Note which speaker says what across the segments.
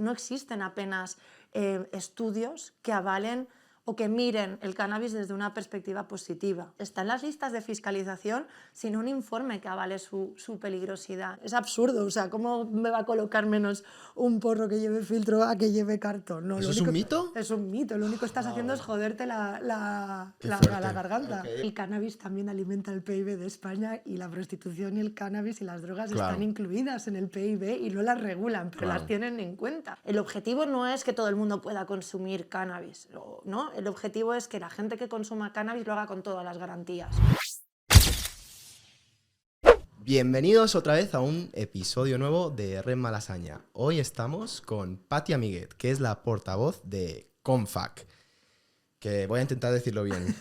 Speaker 1: no existen apenas estudios que avalen o que miren el cannabis desde una perspectiva positiva. Están las listas de fiscalización sin un informe que avale su peligrosidad. Es absurdo, o sea, ¿cómo me va a colocar menos un porro que lleve filtro a que lleve cartón? No,
Speaker 2: ¿Eso es un mito?
Speaker 1: Es un mito, lo único que estás haciendo es joderte la garganta.
Speaker 2: Okay.
Speaker 1: El cannabis también alimenta el PIB de España y la prostitución y el cannabis y las drogas
Speaker 2: Claro.
Speaker 1: están incluidas en el PIB y no las regulan, pero
Speaker 2: Claro.
Speaker 1: las tienen en cuenta. El objetivo no es que todo el mundo pueda consumir cannabis, ¿no? El objetivo es que la gente que consuma cannabis lo haga con todas las garantías.
Speaker 2: Bienvenidos otra vez a un episodio nuevo de Red Malasaña. Hoy estamos con Pati Amiguet, que es la portavoz de CONFAC, que voy a intentar decirlo bien.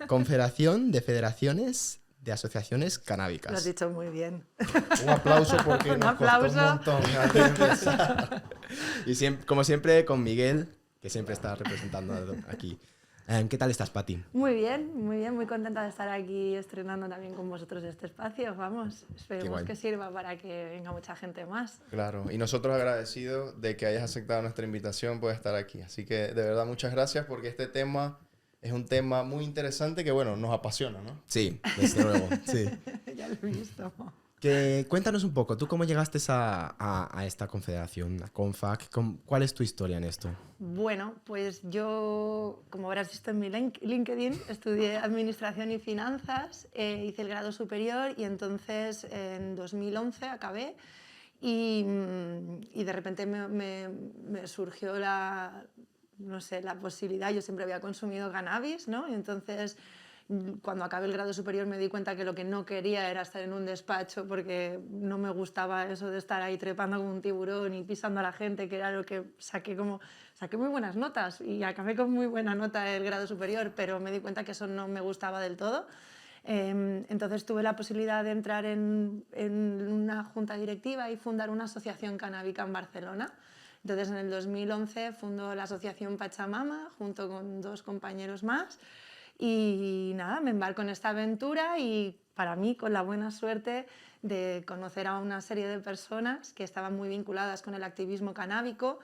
Speaker 2: Confederación de Federaciones de Asociaciones Canábicas.
Speaker 1: Lo has dicho muy bien.
Speaker 2: Un aplauso porque nos costó un montón antes de empezar. Y como siempre con Miguel, que siempre está representando aquí. ¿Qué tal estás, Pati?
Speaker 1: Muy bien, muy contenta de estar aquí estrenando también con vosotros este espacio. Vamos, esperemos que sirva para que venga mucha gente más.
Speaker 3: Claro, y nosotros agradecidos de que hayas aceptado nuestra invitación por estar aquí. Así que de verdad muchas gracias porque este tema es un tema muy interesante que, bueno, nos apasiona, ¿no?
Speaker 2: Sí, desde luego, sí.
Speaker 1: Ya lo he visto.
Speaker 2: Cuéntanos un poco, ¿tú cómo llegaste a esta confederación, a CONFAC? ¿Cuál es tu historia en esto?
Speaker 1: Bueno, pues yo, como habrás visto en mi LinkedIn, estudié Administración y Finanzas, hice el grado superior y entonces en 2011 acabé y de repente me surgió la posibilidad. Yo siempre había consumido cannabis, ¿no? Y entonces, cuando acabé el grado superior me di cuenta que lo que no quería era estar en un despacho porque no me gustaba eso de estar ahí trepando como un tiburón y pisando a la gente, que era lo que saqué muy buenas notas y acabé con muy buena nota el grado superior, pero me di cuenta que eso no me gustaba del todo. Entonces tuve la posibilidad de entrar en una junta directiva y fundar una asociación canábica en Barcelona. Entonces en el 2011 fundó la asociación Pachamama junto con 2 compañeros más. Y nada, me embarco en esta aventura y para mí con la buena suerte de conocer a una serie de personas que estaban muy vinculadas con el activismo canábico,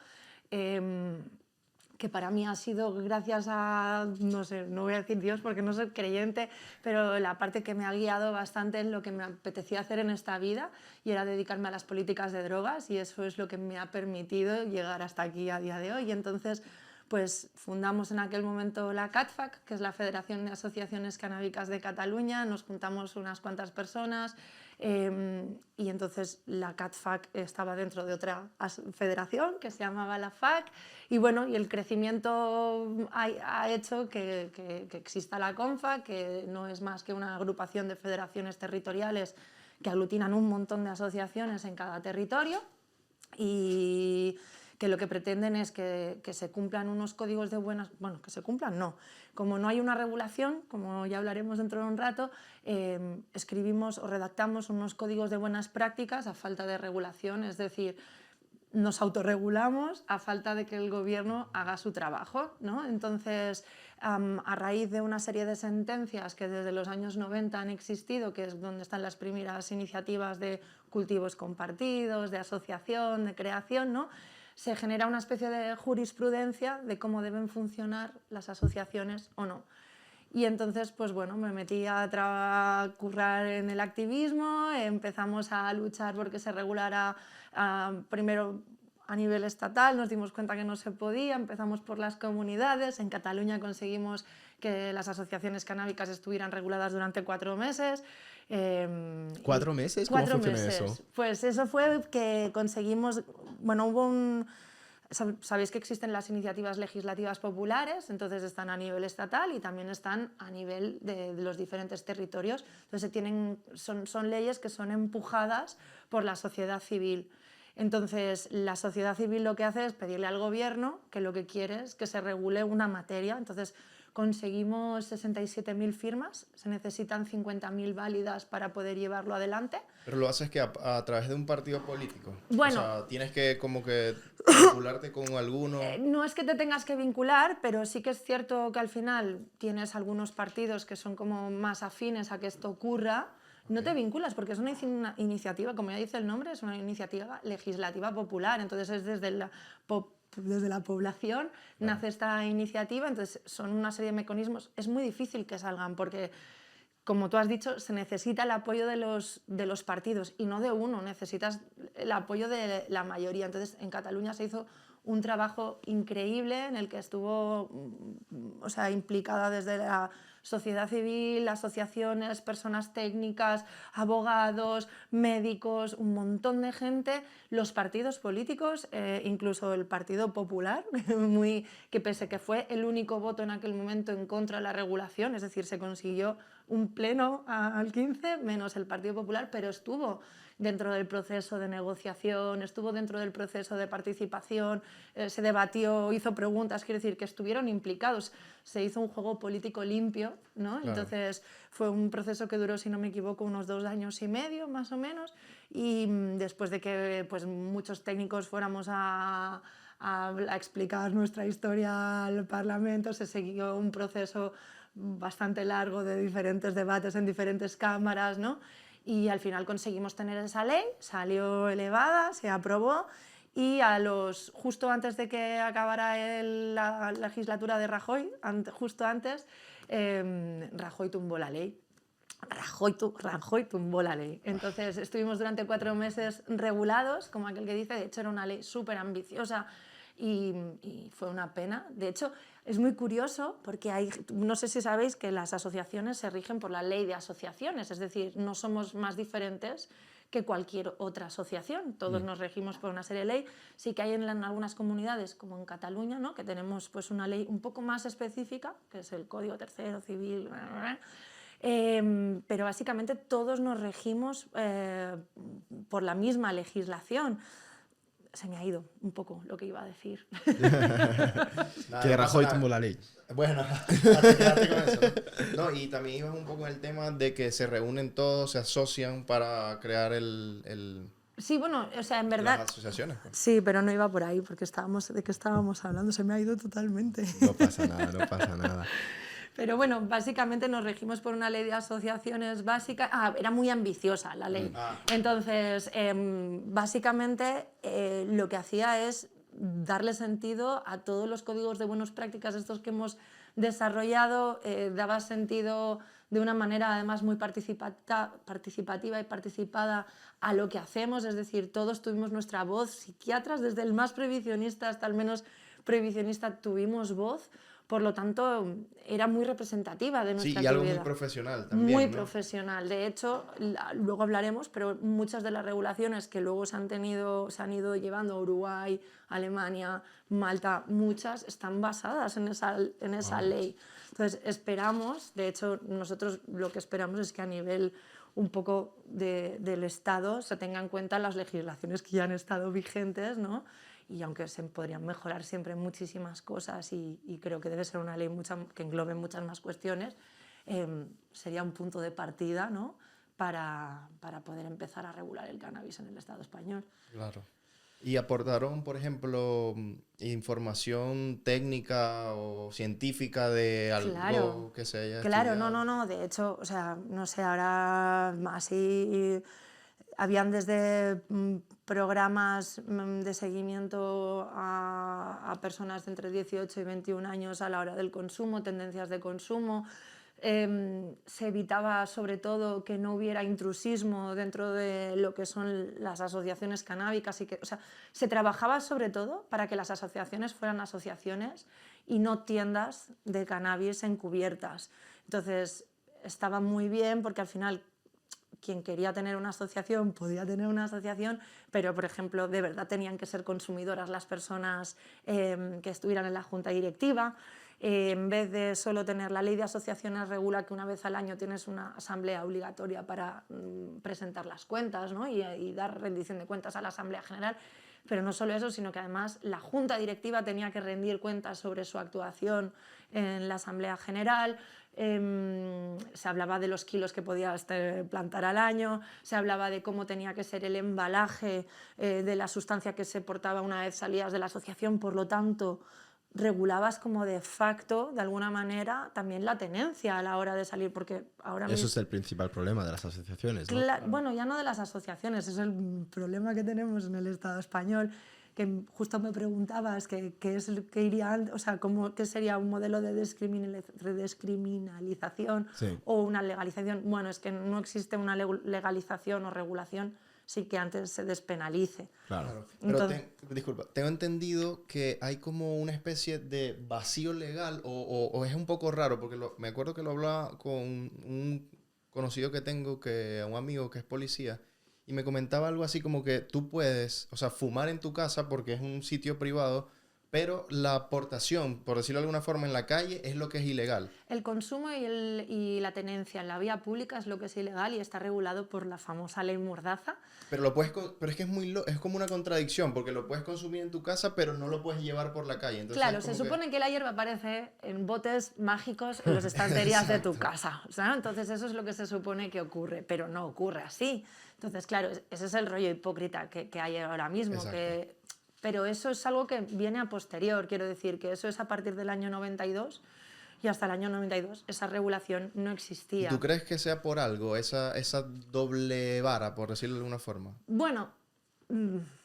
Speaker 1: que para mí ha sido gracias a, no sé, no voy a decir Dios porque no soy creyente, pero la parte que me ha guiado bastante en lo que me apetecía hacer en esta vida y era dedicarme a las políticas de drogas y eso es lo que me ha permitido llegar hasta aquí a día de hoy. Y entonces pues fundamos en aquel momento la CATFAC, que es la Federación de Asociaciones Canábicas de Cataluña, nos juntamos unas cuantas personas y entonces la CATFAC estaba dentro de otra federación que se llamaba la FAC y bueno, y el crecimiento ha hecho que exista la CONFAC, que no es más que una agrupación de federaciones territoriales que aglutinan un montón de asociaciones en cada territorio y que lo que pretenden es que se cumplan unos códigos de buenas... Bueno, que se cumplan, no. Como no hay una regulación, como ya hablaremos dentro de un rato, escribimos o redactamos unos códigos de buenas prácticas a falta de regulación, es decir, nos autorregulamos a falta de que el gobierno haga su trabajo, ¿no? Entonces, a raíz de una serie de sentencias que desde los años 90 han existido, que es donde están las primeras iniciativas de cultivos compartidos, de asociación, de creación, ¿no? Se genera una especie de jurisprudencia de cómo deben funcionar las asociaciones o no. Y entonces, pues bueno, me metí a currar en el activismo, empezamos a luchar porque se regulara primero a nivel estatal, nos dimos cuenta que no se podía, empezamos por las comunidades, en Cataluña conseguimos que las asociaciones canábicas estuvieran reguladas durante 4 meses.
Speaker 2: ¿4 meses? ¿Cómo funciona eso?
Speaker 1: Pues eso fue que conseguimos, bueno, sabéis que existen las iniciativas legislativas populares, entonces están a nivel estatal y también están a nivel de los diferentes territorios. Entonces son leyes que son empujadas por la sociedad civil. Entonces la sociedad civil lo que hace es pedirle al gobierno que lo que quiere es que se regule una materia. Entonces conseguimos 67.000 firmas, se necesitan 50.000 válidas para poder llevarlo adelante.
Speaker 3: Pero lo haces que a través de un partido político.
Speaker 1: Bueno,
Speaker 3: o sea, tienes que como que vincularte con alguno.
Speaker 1: No es que te tengas que vincular, pero sí que es cierto que al final tienes algunos partidos que son como más afines a que esto ocurra, no te vinculas porque es una iniciativa, como ya dice el nombre, es una iniciativa legislativa popular, entonces es desde la población nace esta iniciativa, entonces son una serie de mecanismos, es muy difícil que salgan porque, como tú has dicho, se necesita el apoyo de los partidos y no de uno, necesitas el apoyo de la mayoría. Entonces, en Cataluña se hizo un trabajo increíble en el que estuvo, o sea, implicada desde la sociedad civil, asociaciones, personas técnicas, abogados, médicos, un montón de gente, los partidos políticos, incluso el Partido Popular, que pese que fue el único voto en aquel momento en contra de la regulación, es decir, se consiguió un pleno al 15, menos el Partido Popular, pero estuvo dentro del proceso de negociación, estuvo dentro del proceso de participación, se debatió, hizo preguntas, quiero decir, que estuvieron implicados. Se hizo un juego político limpio, ¿no?
Speaker 3: Claro.
Speaker 1: Entonces fue un proceso que duró, si no me equivoco, unos 2 años y medio, más o menos, y después de que pues, muchos técnicos fuéramos a explicar nuestra historia al Parlamento, se siguió un proceso bastante largo de diferentes debates en diferentes cámaras, ¿no? Y al final conseguimos tener esa ley, salió elevada, se aprobó y justo antes de que acabara la legislatura de Rajoy, justo antes, Rajoy tumbó la ley. Rajoy tumbó la ley. Entonces estuvimos durante 4 meses regulados, como aquel que dice, de hecho era una ley súper ambiciosa y fue una pena. De hecho, es muy curioso porque no sé si sabéis que las asociaciones se rigen por la ley de asociaciones, es decir, no somos más diferentes que cualquier otra asociación, todos nos regimos por una serie de ley. Sí que hay en algunas comunidades, como en Cataluña, ¿no? Que tenemos pues, una ley un poco más específica, que es el Código Tercero Civil, pero básicamente todos nos regimos por la misma legislación. Se me ha ido un poco lo que iba a decir.
Speaker 3: Nada,
Speaker 2: Que
Speaker 3: no
Speaker 2: Rajoy
Speaker 3: pasa
Speaker 2: tumbó
Speaker 3: nada.
Speaker 2: la ley.
Speaker 3: Bueno, quédate con eso, ¿no? No, y también ibas un poco en el tema de que se reúnen todos, se asocian para crear
Speaker 1: Sí, bueno, o sea, en verdad...
Speaker 3: las asociaciones. Pues.
Speaker 1: Sí, pero no iba por ahí porque ¿de qué estábamos hablando? Se me ha ido totalmente.
Speaker 2: No pasa nada, no pasa nada.
Speaker 1: Pero bueno, básicamente nos regimos por una ley de asociaciones básica. Era muy ambiciosa la ley. Entonces, básicamente lo que hacía es darle sentido a todos los códigos de buenas prácticas estos que hemos desarrollado, daba sentido de una manera además muy participativa y participada a lo que hacemos, es decir, todos tuvimos nuestra voz, psiquiatras, desde el más previsionista hasta el menos previsionista tuvimos voz. Por lo tanto, era muy representativa de nuestra actividad.
Speaker 3: Sí, y algo muy profesional también,
Speaker 1: Muy
Speaker 3: ¿no?
Speaker 1: profesional. De hecho, luego hablaremos, pero muchas de las regulaciones que luego se han ido llevando a Uruguay, Alemania, Malta, muchas están basadas en esa ley. Entonces, esperamos, de hecho, nosotros lo que esperamos es que a nivel un poco del Estado se tengan en cuenta las legislaciones que ya han estado vigentes, ¿no? Y aunque se podrían mejorar siempre muchísimas cosas y creo que debe ser una ley que englobe muchas más cuestiones, sería un punto de partida, ¿no? para poder empezar a regular el cannabis en el Estado español.
Speaker 3: Claro. ¿Y aportaron, por ejemplo, información técnica o científica de algo que se haya
Speaker 1: Claro,
Speaker 3: estudiado?
Speaker 1: no. De hecho, o sea, no sé, ahora así... Habían desde programas de seguimiento a personas de entre 18 y 21 años a la hora del consumo, tendencias de consumo. Se evitaba sobre todo que no hubiera intrusismo dentro de lo que son las asociaciones canábicas. O sea, se trabajaba sobre todo para que las asociaciones fueran asociaciones y no tiendas de cannabis encubiertas. Entonces, estaba muy bien porque al final quien quería tener una asociación podía tener una asociación, pero, por ejemplo, de verdad tenían que ser consumidoras las personas que estuvieran en la junta directiva. En vez de solo tener la ley de asociaciones regula que una vez al año tienes una asamblea obligatoria para presentar las cuentas, ¿no? y dar rendición de cuentas a la Asamblea General. Pero no solo eso, sino que además la junta directiva tenía que rendir cuentas sobre su actuación en la Asamblea General. Se hablaba de los kilos que podía plantar al año, se hablaba de cómo tenía que ser el embalaje de la sustancia que se portaba una vez salías de la asociación, por lo tanto regulabas como de facto, de alguna manera, también la tenencia a la hora de salir, porque ahora
Speaker 2: Eso
Speaker 1: mismo...
Speaker 2: es el principal problema de las asociaciones, ¿no?
Speaker 1: Bueno, ya no de las asociaciones, es el problema que tenemos en el Estado español, que justo me preguntabas qué es qué iría, o sea, qué sería un modelo de descriminalización
Speaker 2: Sí.
Speaker 1: o una legalización. Bueno, es que no existe una legalización o regulación sin que antes se despenalice.
Speaker 2: Claro.
Speaker 3: Pero
Speaker 1: Entonces,
Speaker 3: disculpa, tengo entendido que hay como una especie de vacío legal o es un poco raro porque me acuerdo que lo hablaba con un conocido que tengo, un amigo que es policía, y me comentaba algo así como que tú puedes, o sea, fumar en tu casa porque es un sitio privado, pero la aportación, por decirlo de alguna forma, en la calle es lo que es ilegal.
Speaker 1: el consumo y la tenencia en la vía pública es lo que es ilegal y está regulado por la famosa ley Mordaza.
Speaker 3: Pero pero es que es como una contradicción, porque lo puedes consumir en tu casa, pero no lo puedes llevar por la calle. Entonces,
Speaker 1: Claro, se supone que la hierba aparece en botes mágicos en las estanterías de tu casa. O sea, entonces eso es lo que se supone que ocurre, pero no ocurre así. Entonces, claro, ese es el rollo hipócrita que hay ahora mismo. Pero eso es algo que viene a posterior, quiero decir, que eso es a partir del año 92 y hasta el año 92 esa regulación no
Speaker 3: ¿Y
Speaker 1: existía.
Speaker 3: tú crees que sea por algo, esa doble vara, por decirlo de alguna forma?
Speaker 1: Bueno,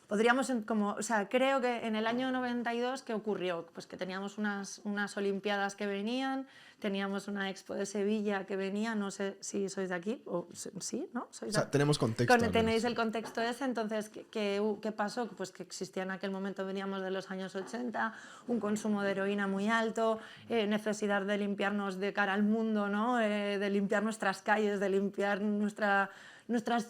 Speaker 1: podríamos, o sea, creo que en el año 92, ¿qué ocurrió? Pues que teníamos unas Olimpiadas que venían, teníamos una Expo de Sevilla que venía, no sé si sois de aquí, o sí, ¿no?
Speaker 2: O sea, tenemos contexto.
Speaker 1: Tenéis el contexto ese, entonces, ¿qué pasó? Pues que existía en aquel momento, veníamos de los años 80, un consumo de heroína muy alto, necesidad de limpiarnos de cara al mundo, ¿no? De limpiar nuestras calles, de limpiar nuestras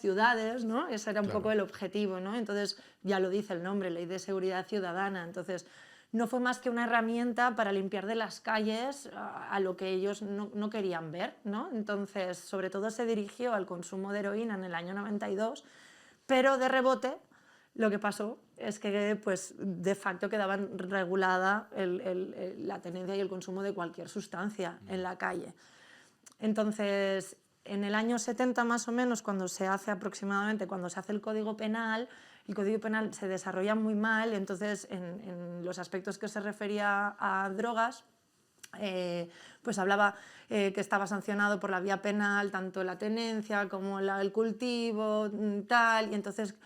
Speaker 1: ciudades, ¿no? Ese era un poco el objetivo, ¿no? Entonces, ya lo dice el nombre, Ley de Seguridad Ciudadana. Entonces, no fue más que una herramienta para limpiar de las calles a lo que ellos no querían ver, ¿no? Entonces, sobre todo se dirigió al consumo de heroína en el año 92, pero de rebote lo que pasó es que pues, de facto quedaba regulada la tenencia y el consumo de cualquier sustancia en la calle. Entonces, en el año 70 más o menos, cuando se hace el Código Penal se desarrolla muy mal, entonces en los aspectos que se refería a drogas, pues hablaba que estaba sancionado por la vía penal tanto la tenencia como el cultivo, tal, y entonces,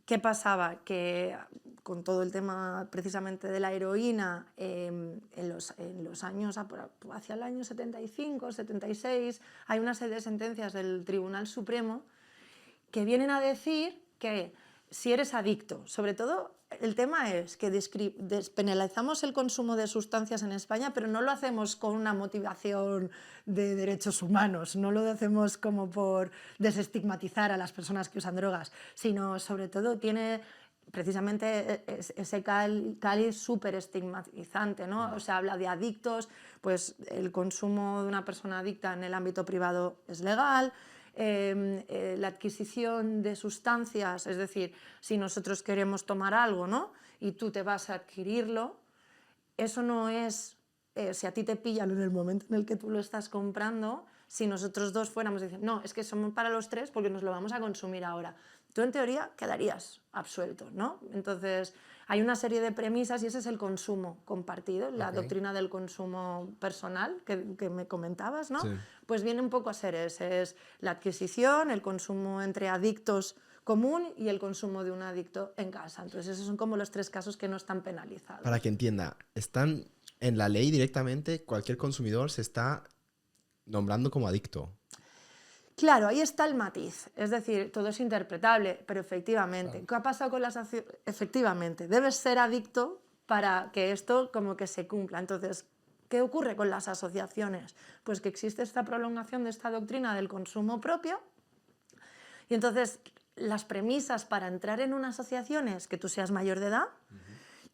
Speaker 1: ¿qué pasaba? Que con todo el tema precisamente de la heroína, en los años, hacia el año 75, 76, hay una serie de sentencias del Tribunal Supremo que vienen a decir que si eres adicto, sobre todo el tema es que despenalizamos el consumo de sustancias en España, pero no lo hacemos con una motivación de derechos humanos, no lo hacemos como por desestigmatizar a las personas que usan drogas, sino sobre todo tiene precisamente ese cáliz súper estigmatizante, ¿no? O sea, habla de adictos, pues el consumo de una persona adicta en el ámbito privado es legal, la adquisición de sustancias, es decir, si nosotros queremos tomar algo, ¿no? Y tú te vas a adquirirlo, eso no es, si a ti te pillan en el momento en el que tú lo estás comprando, si nosotros dos fuéramos diciendo, no, es que somos para los tres porque nos lo vamos a consumir ahora. Tú en teoría quedarías absuelto, ¿no? Entonces hay una serie de premisas y ese es el consumo compartido, la doctrina del consumo personal que me comentabas, ¿no?
Speaker 2: Sí.
Speaker 1: Pues viene un poco a ser ese, es la adquisición, el consumo entre adictos común y el consumo de un adicto en casa. Entonces esos son como los tres casos que no están penalizados.
Speaker 2: Para que entienda, están en la ley directamente, cualquier consumidor se está nombrando como adicto.
Speaker 1: Claro, ahí está el matiz, es decir, todo es interpretable, pero efectivamente, claro. ¿Qué ha pasado con las acciones? Efectivamente, debes ser adicto para que esto como que se cumpla. Entonces, ¿qué ocurre con las asociaciones? Pues que existe esta prolongación de esta doctrina del consumo propio y entonces las premisas para entrar en una asociación es que tú seas mayor de edad,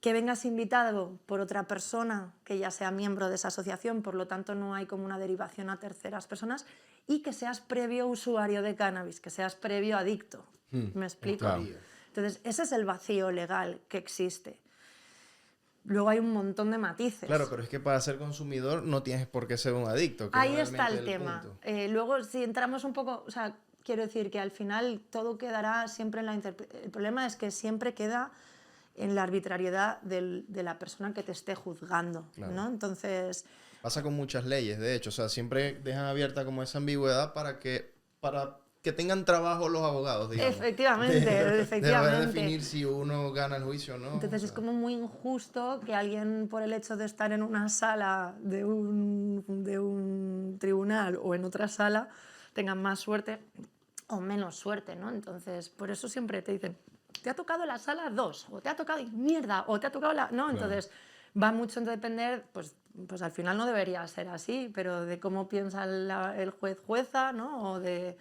Speaker 1: que vengas invitado por otra persona que ya sea miembro de esa asociación, por lo tanto no hay como una derivación a terceras personas, y que seas previo usuario de cannabis, que seas previo adicto. ¿Me explico?
Speaker 2: Claro.
Speaker 1: Entonces, ese es el vacío legal que existe. Luego hay un montón de matices.
Speaker 3: Claro, pero es que para ser consumidor no tienes por qué ser un adicto.
Speaker 1: Ahí está el tema. Luego, si entramos un poco, o sea, quiero decir que al final todo quedará siempre en la interpretación. El problema es que siempre queda en la arbitrariedad de la persona que te esté juzgando,
Speaker 3: Claro.
Speaker 1: ¿no? Entonces,
Speaker 3: Pasa con muchas leyes, de hecho. O sea, siempre dejan abierta como esa ambigüedad para que tengan trabajo los abogados, digamos.
Speaker 1: efectivamente,
Speaker 3: De
Speaker 1: efectivamente.
Speaker 3: poder definir si uno gana el juicio o no.
Speaker 1: Entonces
Speaker 3: o
Speaker 1: es
Speaker 3: sea.
Speaker 1: como muy injusto que alguien, por el hecho de estar en una sala de un tribunal o en otra sala, tenga más suerte o menos suerte, ¿no? Entonces, por eso siempre te dicen, te ha tocado la sala 2, o te ha tocado mierda, o te ha tocado la... No, entonces va mucho en depender, pues al final no debería ser así, pero de cómo piensa el juez jueza, ¿no? O de...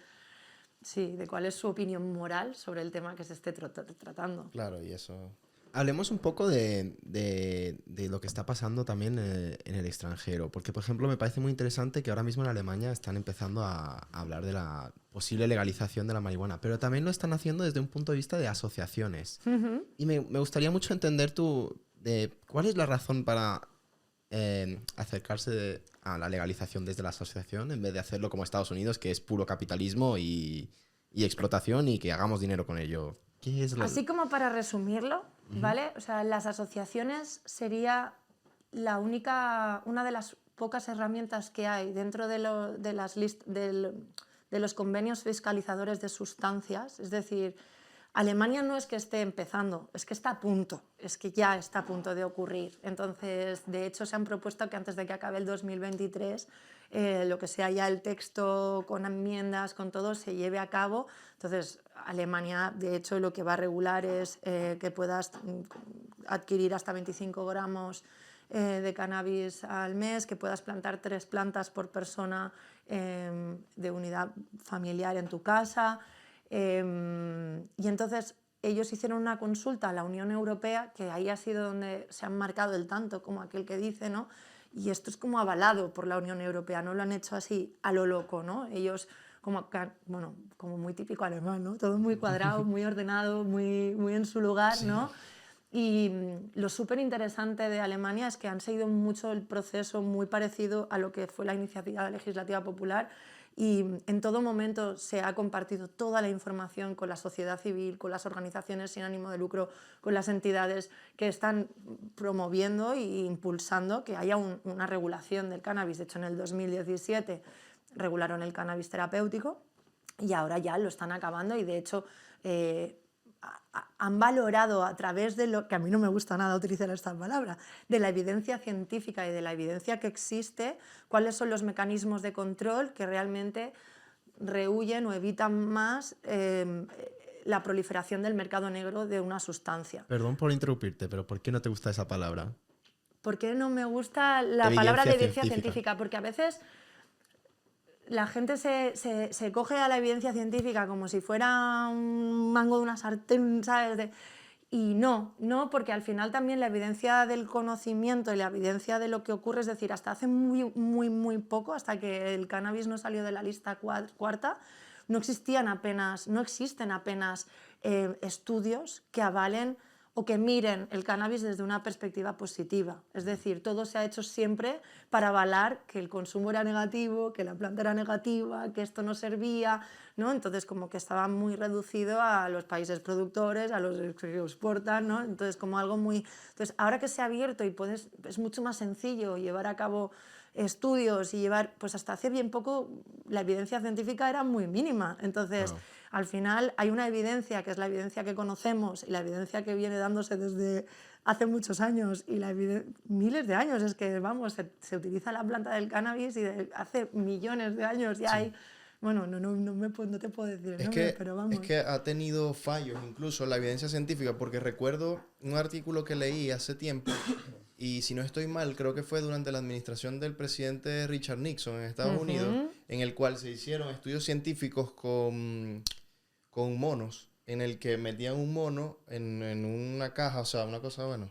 Speaker 1: Sí, de cuál es su opinión moral sobre el tema que se esté tratando.
Speaker 3: Claro, y eso...
Speaker 2: Hablemos un poco de lo que está pasando también en el extranjero, porque por ejemplo me parece muy interesante que ahora mismo en Alemania están empezando a hablar de la posible legalización de la marihuana, pero también lo están haciendo desde un punto de vista de asociaciones. Y me gustaría mucho entender cuál es la razón para acercarse a la legalización desde la asociación en vez de hacerlo como Estados Unidos, que es puro capitalismo y explotación y que hagamos dinero con ello. ¿Qué es
Speaker 1: Así como para resumirlo, ¿vale? O sea, las asociaciones sería una de las pocas herramientas que hay dentro de los convenios fiscalizadores de sustancias. Es decir, Alemania no es que esté empezando, es que está a punto, es que ya está a punto de ocurrir. Entonces, de hecho, se han propuesto que antes de que acabe el 2023, lo que sea ya el texto con enmiendas, con todo, se lleve a cabo. Entonces, Alemania, de hecho, lo que va a regular es que puedas adquirir hasta 25 gramos de cannabis al mes, que puedas plantar 3 plantas por persona de unidad familiar en tu casa. Y entonces ellos hicieron una consulta a la Unión Europea, que ahí ha sido donde se han marcado el tanto, como aquel que dice, ¿no? Y esto es como avalado por la Unión Europea, no lo han hecho así a lo loco, ¿no? Ellos, como muy típico alemán, ¿no? Todo muy cuadrado, muy ordenado, muy en su lugar,
Speaker 3: Sí.
Speaker 1: ¿no? Y lo súper interesante de Alemania es que han seguido mucho el proceso muy parecido a lo que fue la iniciativa legislativa popular, y en todo momento se ha compartido toda la información con la sociedad civil, con las organizaciones sin ánimo de lucro, con las entidades que están promoviendo e impulsando que haya una regulación del cannabis. De hecho, en el 2017 regularon el cannabis terapéutico y ahora ya lo están acabando, y de hecho han valorado a través de lo que a mí no me gusta nada utilizar esta palabra, de la evidencia científica y de la evidencia que existe, cuáles son los mecanismos de control que realmente rehuyen o evitan más la proliferación del mercado negro de una sustancia.
Speaker 2: Perdón por interrumpirte, pero ¿por qué no te gusta esa palabra?
Speaker 1: ¿Por qué no me gusta la palabra de evidencia científica? Porque a veces la gente se coge a la evidencia científica como si fuera un mango de una sartén, ¿sabes? Y no, porque al final también la evidencia del conocimiento y la evidencia de lo que ocurre, es decir, hasta hace muy poco, hasta que el cannabis no salió de la lista cuarta, no existen apenas estudios que avalen o que miren el cannabis desde una perspectiva positiva. Es decir, todo se ha hecho siempre para avalar que el consumo era negativo, que la planta era negativa, que esto no servía, ¿no? Entonces, como que estaba muy reducido a los países productores, a los que exportan, ¿no? Entonces, como algo muy... Entonces, ahora que se ha abierto y es mucho más sencillo llevar a cabo estudios y llevar... Pues hasta hace bien poco la evidencia científica era muy mínima. Entonces...
Speaker 2: Wow.
Speaker 1: Al final hay una evidencia que es la evidencia que conocemos y la evidencia que viene dándose desde hace muchos años y miles de años. Es que, vamos, se utiliza la planta del cannabis y hace millones de años ya hay... Bueno, no te puedo decir el nombre, pero vamos.
Speaker 3: Es que ha tenido fallos incluso la evidencia científica, porque recuerdo un artículo que leí hace tiempo, y si no estoy mal, creo que fue durante la administración del presidente Richard Nixon en Estados Unidos, en el cual se hicieron estudios científicos con monos, en el que metían un mono en una caja, o sea, una cosa, bueno,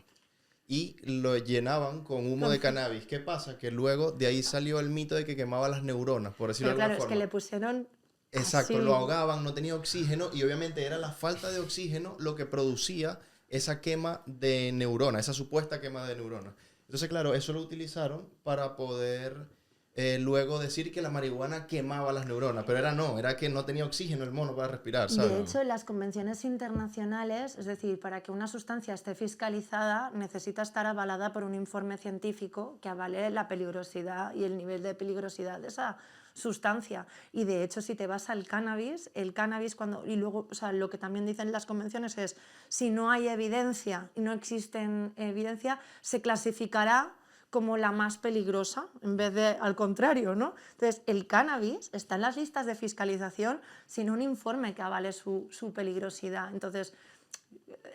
Speaker 3: y lo llenaban con humo de cannabis. ¿Qué pasa? Que luego de ahí salió el mito de que quemaba las neuronas, por decirlo
Speaker 1: Pero
Speaker 3: de alguna
Speaker 1: claro,
Speaker 3: forma.
Speaker 1: es que le pusieron...
Speaker 3: Exacto,
Speaker 1: así.
Speaker 3: lo ahogaban, no tenía oxígeno, y obviamente era la falta de oxígeno lo que producía esa quema de neuronas, esa supuesta quema de neuronas. Entonces, claro, eso lo utilizaron para poder luego decir que la marihuana quemaba las neuronas, pero era que no tenía oxígeno el mono para respirar, ¿sabes?
Speaker 1: De hecho, en las convenciones internacionales, es decir, para que una sustancia esté fiscalizada, necesita estar avalada por un informe científico que avale la peligrosidad y el nivel de peligrosidad de esa sustancia. Y de hecho, si te vas al cannabis, el cannabis y luego, o sea, lo que también dicen las convenciones es, si no hay evidencia y no existen evidencia, se clasificará como la más peligrosa, en vez de al contrario, ¿no? Entonces, el cannabis está en las listas de fiscalización sin un informe que avale su peligrosidad. Entonces,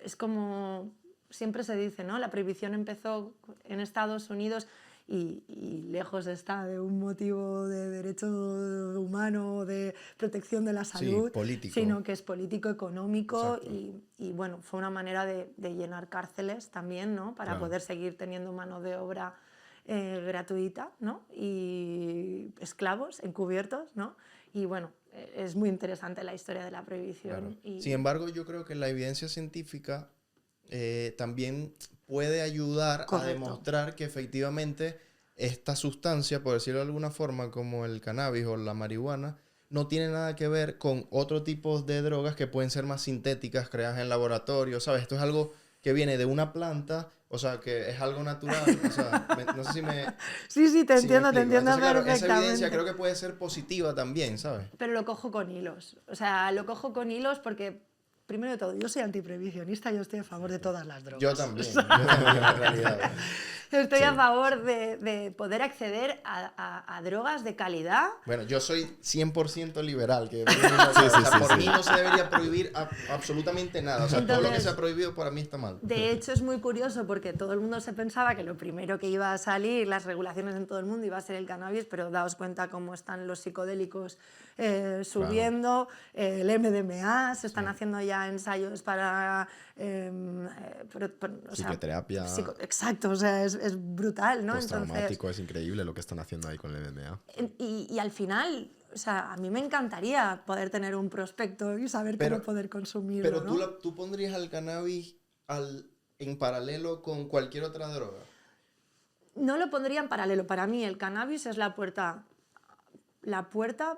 Speaker 1: es como siempre se dice, ¿no? La prohibición empezó en Estados Unidos y lejos está de un motivo de derecho humano, de protección de la salud,
Speaker 3: político.
Speaker 1: sino que es político-económico y, bueno, fue una manera de llenar cárceles también, ¿no? Para poder seguir teniendo mano de obra gratuita, ¿no? Y esclavos encubiertos, ¿no? Y bueno, es muy interesante la historia de la prohibición.
Speaker 3: Claro. Sin embargo, yo creo que la evidencia científica también puede ayudar a demostrar que efectivamente esta sustancia, por decirlo de alguna forma, como el cannabis o la marihuana, no tiene nada que ver con otro tipo de drogas que pueden ser más sintéticas, creadas en laboratorio, ¿sabes? Esto es algo que viene de una planta, o sea, que es algo natural, o sea, no sé si me...
Speaker 1: Sí, te entiendo
Speaker 3: Entonces, claro,
Speaker 1: perfectamente.
Speaker 3: esa evidencia creo que puede ser positiva también, ¿sabes?
Speaker 1: Pero lo cojo con hilos, o sea, lo cojo con hilos porque, primero de todo, yo soy antiprohibicionista, yo estoy a favor de todas las drogas.
Speaker 3: Yo también, en realidad.
Speaker 1: Estoy a favor de poder acceder a drogas de calidad.
Speaker 3: Bueno, yo soy 100% liberal, que por mí no se debería prohibir absolutamente nada. O sea, entonces, todo lo que se ha prohibido para mí está mal.
Speaker 1: De hecho, es muy curioso porque todo el mundo se pensaba que lo primero que iba a salir, las regulaciones en todo el mundo, iba a ser el cannabis, pero daos cuenta cómo están los psicodélicos subiendo, el MDMA, se están haciendo ya ensayos para...
Speaker 2: psicoterapia.
Speaker 1: Exacto, o sea, es brutal, ¿no?
Speaker 2: Postraumático, es increíble lo que están haciendo ahí con el MMA.
Speaker 1: Y al final, o sea, a mí me encantaría poder tener un prospecto y saber cómo poder consumirlo.
Speaker 3: Pero
Speaker 1: ¿no?
Speaker 3: tú pondrías al cannabis en paralelo con cualquier otra droga.
Speaker 1: No lo pondría en paralelo. Para mí el cannabis es la puerta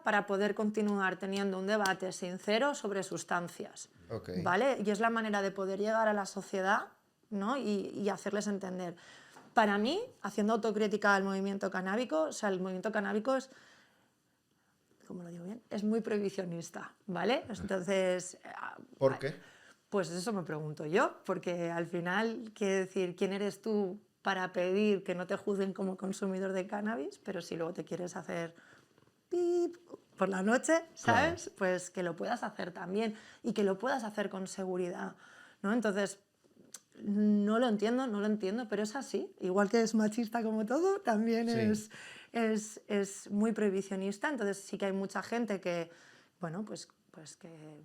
Speaker 1: para poder continuar teniendo un debate sincero sobre sustancias.
Speaker 3: Okay.
Speaker 1: ¿Vale? Y es la manera de poder llegar a la sociedad, ¿no? y hacerles entender. Para mí, haciendo autocrítica al movimiento canábico, o sea, el movimiento canábico es, ¿cómo lo digo bien? Es muy prohibicionista, ¿vale? Entonces...
Speaker 3: ¿Por qué?
Speaker 1: Pues eso me pregunto yo, porque al final, quiere decir, ¿quién eres tú para pedir que no te juzguen como consumidor de cannabis? Pero si luego te quieres hacer pip por la noche, ¿sabes? Claro. Pues que lo puedas hacer también y que lo puedas hacer con seguridad, ¿no? Entonces, no lo entiendo, pero es así. Igual que es machista como todo, también es muy prohibicionista. Entonces sí que hay mucha gente que, bueno, pues que...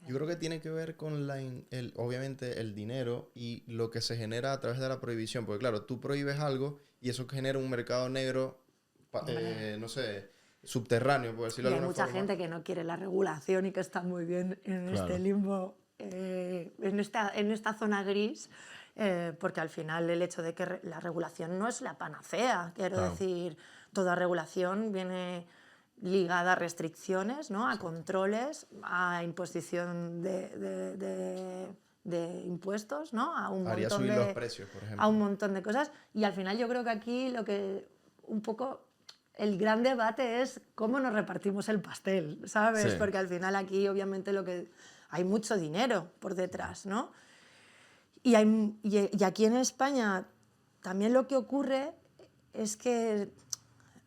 Speaker 3: Yo creo que tiene que ver con obviamente el dinero y lo que se genera a través de la prohibición. Porque claro, tú prohíbes algo y eso genera un mercado negro, no sé, subterráneo, por decirlo de alguna forma.
Speaker 1: Hay mucha gente que no quiere la regulación y que está muy bien en este limbo, en esta zona gris, porque al final el hecho de que la regulación no es la panacea. Quiero decir, toda regulación viene ligada a restricciones, ¿no? A controles, a imposición de impuestos, ¿no? A un
Speaker 3: haría
Speaker 1: montón
Speaker 3: subir los precios, por ejemplo.
Speaker 1: A un montón de cosas. Y al final yo creo que aquí lo que un poco... El gran debate es cómo nos repartimos el pastel, ¿sabes? Sí. Porque al final aquí obviamente hay mucho dinero por detrás, ¿no? Y aquí en España también lo que ocurre es que...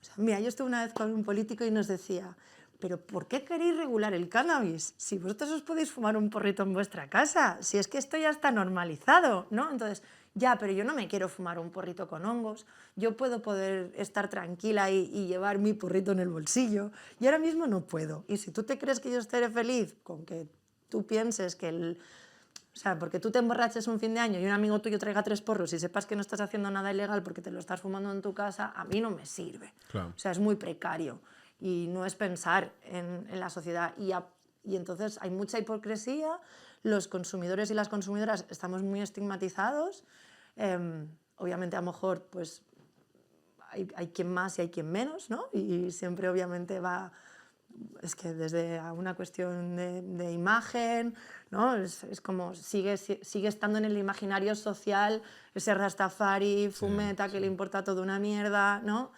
Speaker 1: O sea, mira, yo estuve una vez con un político y nos decía, ¿pero por qué queréis regular el cannabis? Si vosotros os podéis fumar un porrito en vuestra casa, si es que esto ya está normalizado, ¿no? Entonces... Ya, pero yo no me quiero fumar un porrito con hongos, yo puedo poder estar tranquila y llevar mi porrito en el bolsillo, y ahora mismo no puedo. Y si tú te crees que yo estaré feliz con que tú pienses que o sea, porque tú te emborraches un fin de año y un amigo tuyo traiga 3 porros y sepas que no estás haciendo nada ilegal porque te lo estás fumando en tu casa, a mí no me sirve. Claro. O sea, es muy precario y no es pensar en la sociedad. Y entonces hay mucha hipocresía, los consumidores y las consumidoras estamos muy estigmatizados. Obviamente a lo mejor pues hay quien más y hay quien menos, ¿no? Y siempre obviamente va... Es que desde una cuestión de imagen, ¿no? Es como sigue estando en el imaginario social ese Rastafari, fumeta, que le importa toda una mierda, ¿no?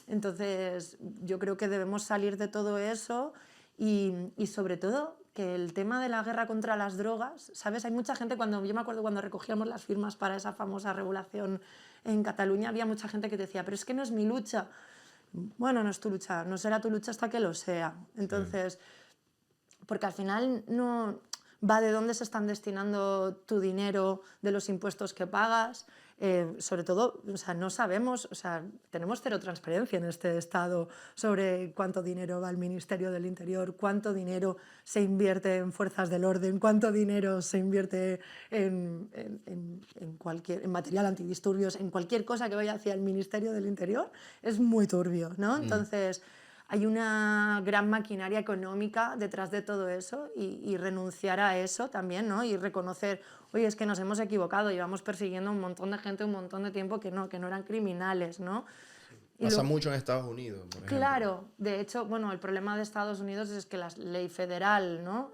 Speaker 1: Entonces yo creo que debemos salir de todo eso y sobre todo que el tema de la guerra contra las drogas, ¿sabes? Hay mucha gente, yo me acuerdo cuando recogíamos las firmas para esa famosa regulación en Cataluña, había mucha gente que decía, pero es que no es mi lucha. Bueno, no es tu lucha, no será tu lucha hasta que lo sea. Entonces, porque al final no va de dónde se están destinando tu dinero, de los impuestos que pagas. Sobre todo, o sea, no sabemos, o sea, tenemos cero transparencia en este Estado sobre cuánto dinero va al Ministerio del Interior, cuánto dinero se invierte en fuerzas del orden, cuánto dinero se invierte en material antidisturbios, en cualquier cosa que vaya hacia el Ministerio del Interior. Es muy turbio, ¿no? Entonces... Hay una gran maquinaria económica detrás de todo eso y renunciar a eso también, ¿no? Y reconocer, oye, es que nos hemos equivocado, llevamos persiguiendo a un montón de gente un montón de tiempo que no eran criminales, ¿no?
Speaker 3: Pasa mucho en Estados Unidos, por ejemplo.
Speaker 1: Claro, de hecho, bueno, el problema de Estados Unidos es que la ley federal, ¿no?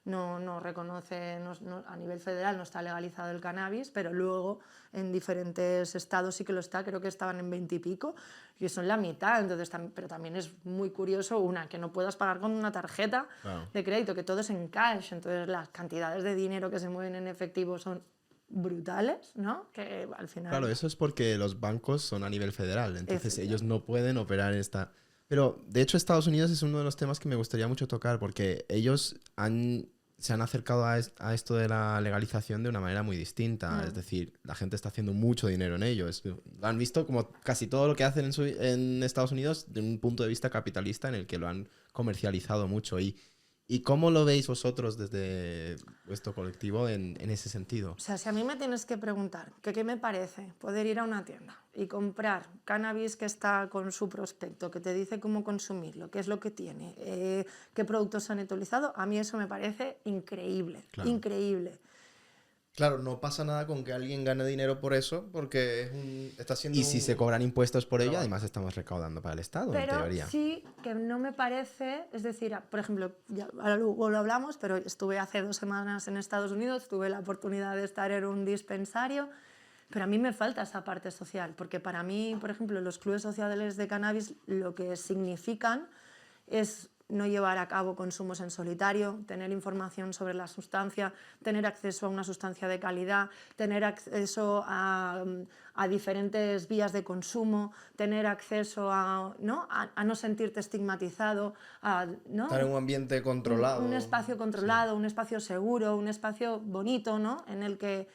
Speaker 1: No reconoce, a nivel federal no está legalizado el cannabis, pero luego en diferentes estados sí que lo está, creo que estaban en 20 y pico, y son la mitad, entonces, pero también es muy curioso, que no puedas pagar con una tarjeta de crédito, que todo es en cash, entonces las cantidades de dinero que se mueven en efectivo son brutales, ¿no? Que al final...
Speaker 2: Claro, eso es porque los bancos son a nivel federal, entonces ellos no pueden operar esta... Pero, de hecho, Estados Unidos es uno de los temas que me gustaría mucho tocar, porque ellos se han acercado a esto de la legalización de una manera muy distinta. Es decir, la gente está haciendo mucho dinero en ello. Lo han visto como casi todo lo que hacen en Estados Unidos de un punto de vista capitalista en el que lo han comercializado mucho. ¿Y cómo lo veis vosotros desde vuestro colectivo en ese sentido?
Speaker 1: O sea, si a mí me tienes que preguntar qué me parece poder ir a una tienda y comprar cannabis que está con su prospecto, que te dice cómo consumirlo, qué es lo que tiene, qué productos se han utilizado, a mí eso me parece increíble, increíble.
Speaker 3: Claro, no pasa nada con que alguien gane dinero por eso, porque está haciendo...
Speaker 2: Y si se cobran impuestos por ello, además estamos recaudando para el Estado,
Speaker 1: pero
Speaker 2: en teoría.
Speaker 1: Sí que no me parece, es decir, por ejemplo, ahora luego lo hablamos, pero estuve hace 2 semanas en Estados Unidos, tuve la oportunidad de estar en un dispensario, pero a mí me falta esa parte social, porque para mí, por ejemplo, los clubes sociales de cannabis lo que significan es no llevar a cabo consumos en solitario, tener información sobre la sustancia, tener acceso a una sustancia de calidad, tener acceso a diferentes vías de consumo, tener acceso a no sentirte estigmatizado, ¿no?
Speaker 3: Estar en un ambiente controlado.
Speaker 1: Un espacio controlado, un espacio seguro, un espacio bonito, ¿no? En el que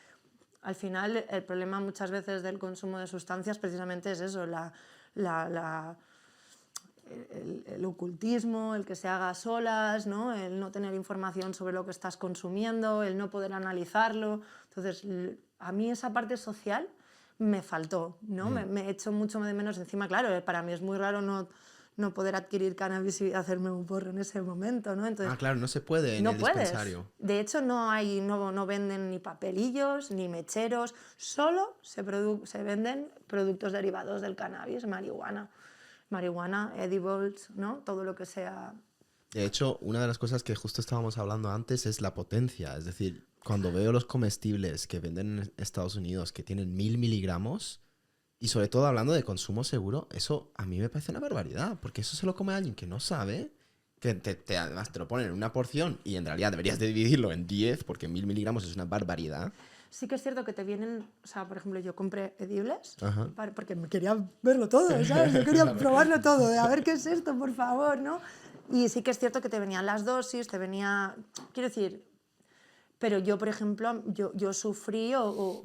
Speaker 1: al final el problema muchas veces del consumo de sustancias precisamente es eso, el ocultismo, el que se haga a solas, ¿no? El no tener información sobre lo que estás consumiendo, el no poder analizarlo. Entonces, a mí esa parte social me faltó, ¿no? Me echo mucho de menos encima. Claro, para mí es muy raro no poder adquirir cannabis y hacerme un porro en ese momento, ¿no? Entonces,
Speaker 2: claro, no se puede en el dispensario.
Speaker 1: De hecho, no venden ni papelillos, ni mecheros, solo se venden productos derivados del cannabis, marihuana, edibles, ¿no? Todo lo que sea.
Speaker 2: De hecho, una de las cosas que justo estábamos hablando antes es la potencia. Es decir, cuando veo los comestibles que venden en Estados Unidos que tienen 1000 miligramos, y sobre todo hablando de consumo seguro, eso a mí me parece una barbaridad, porque eso se lo come alguien que no sabe, que además te lo ponen en una porción y en realidad deberías de dividirlo en 10, porque 1000 miligramos es una barbaridad.
Speaker 1: Sí que es cierto que te vienen, o sea, por ejemplo, yo compré edibles
Speaker 2: Ajá.
Speaker 1: porque me quería verlo todo, ¿sabes? Yo quería probarlo todo, de a ver qué es esto, por favor, ¿no? Y sí que es cierto que te venían las dosis, quiero decir, pero yo, por ejemplo, yo sufrí,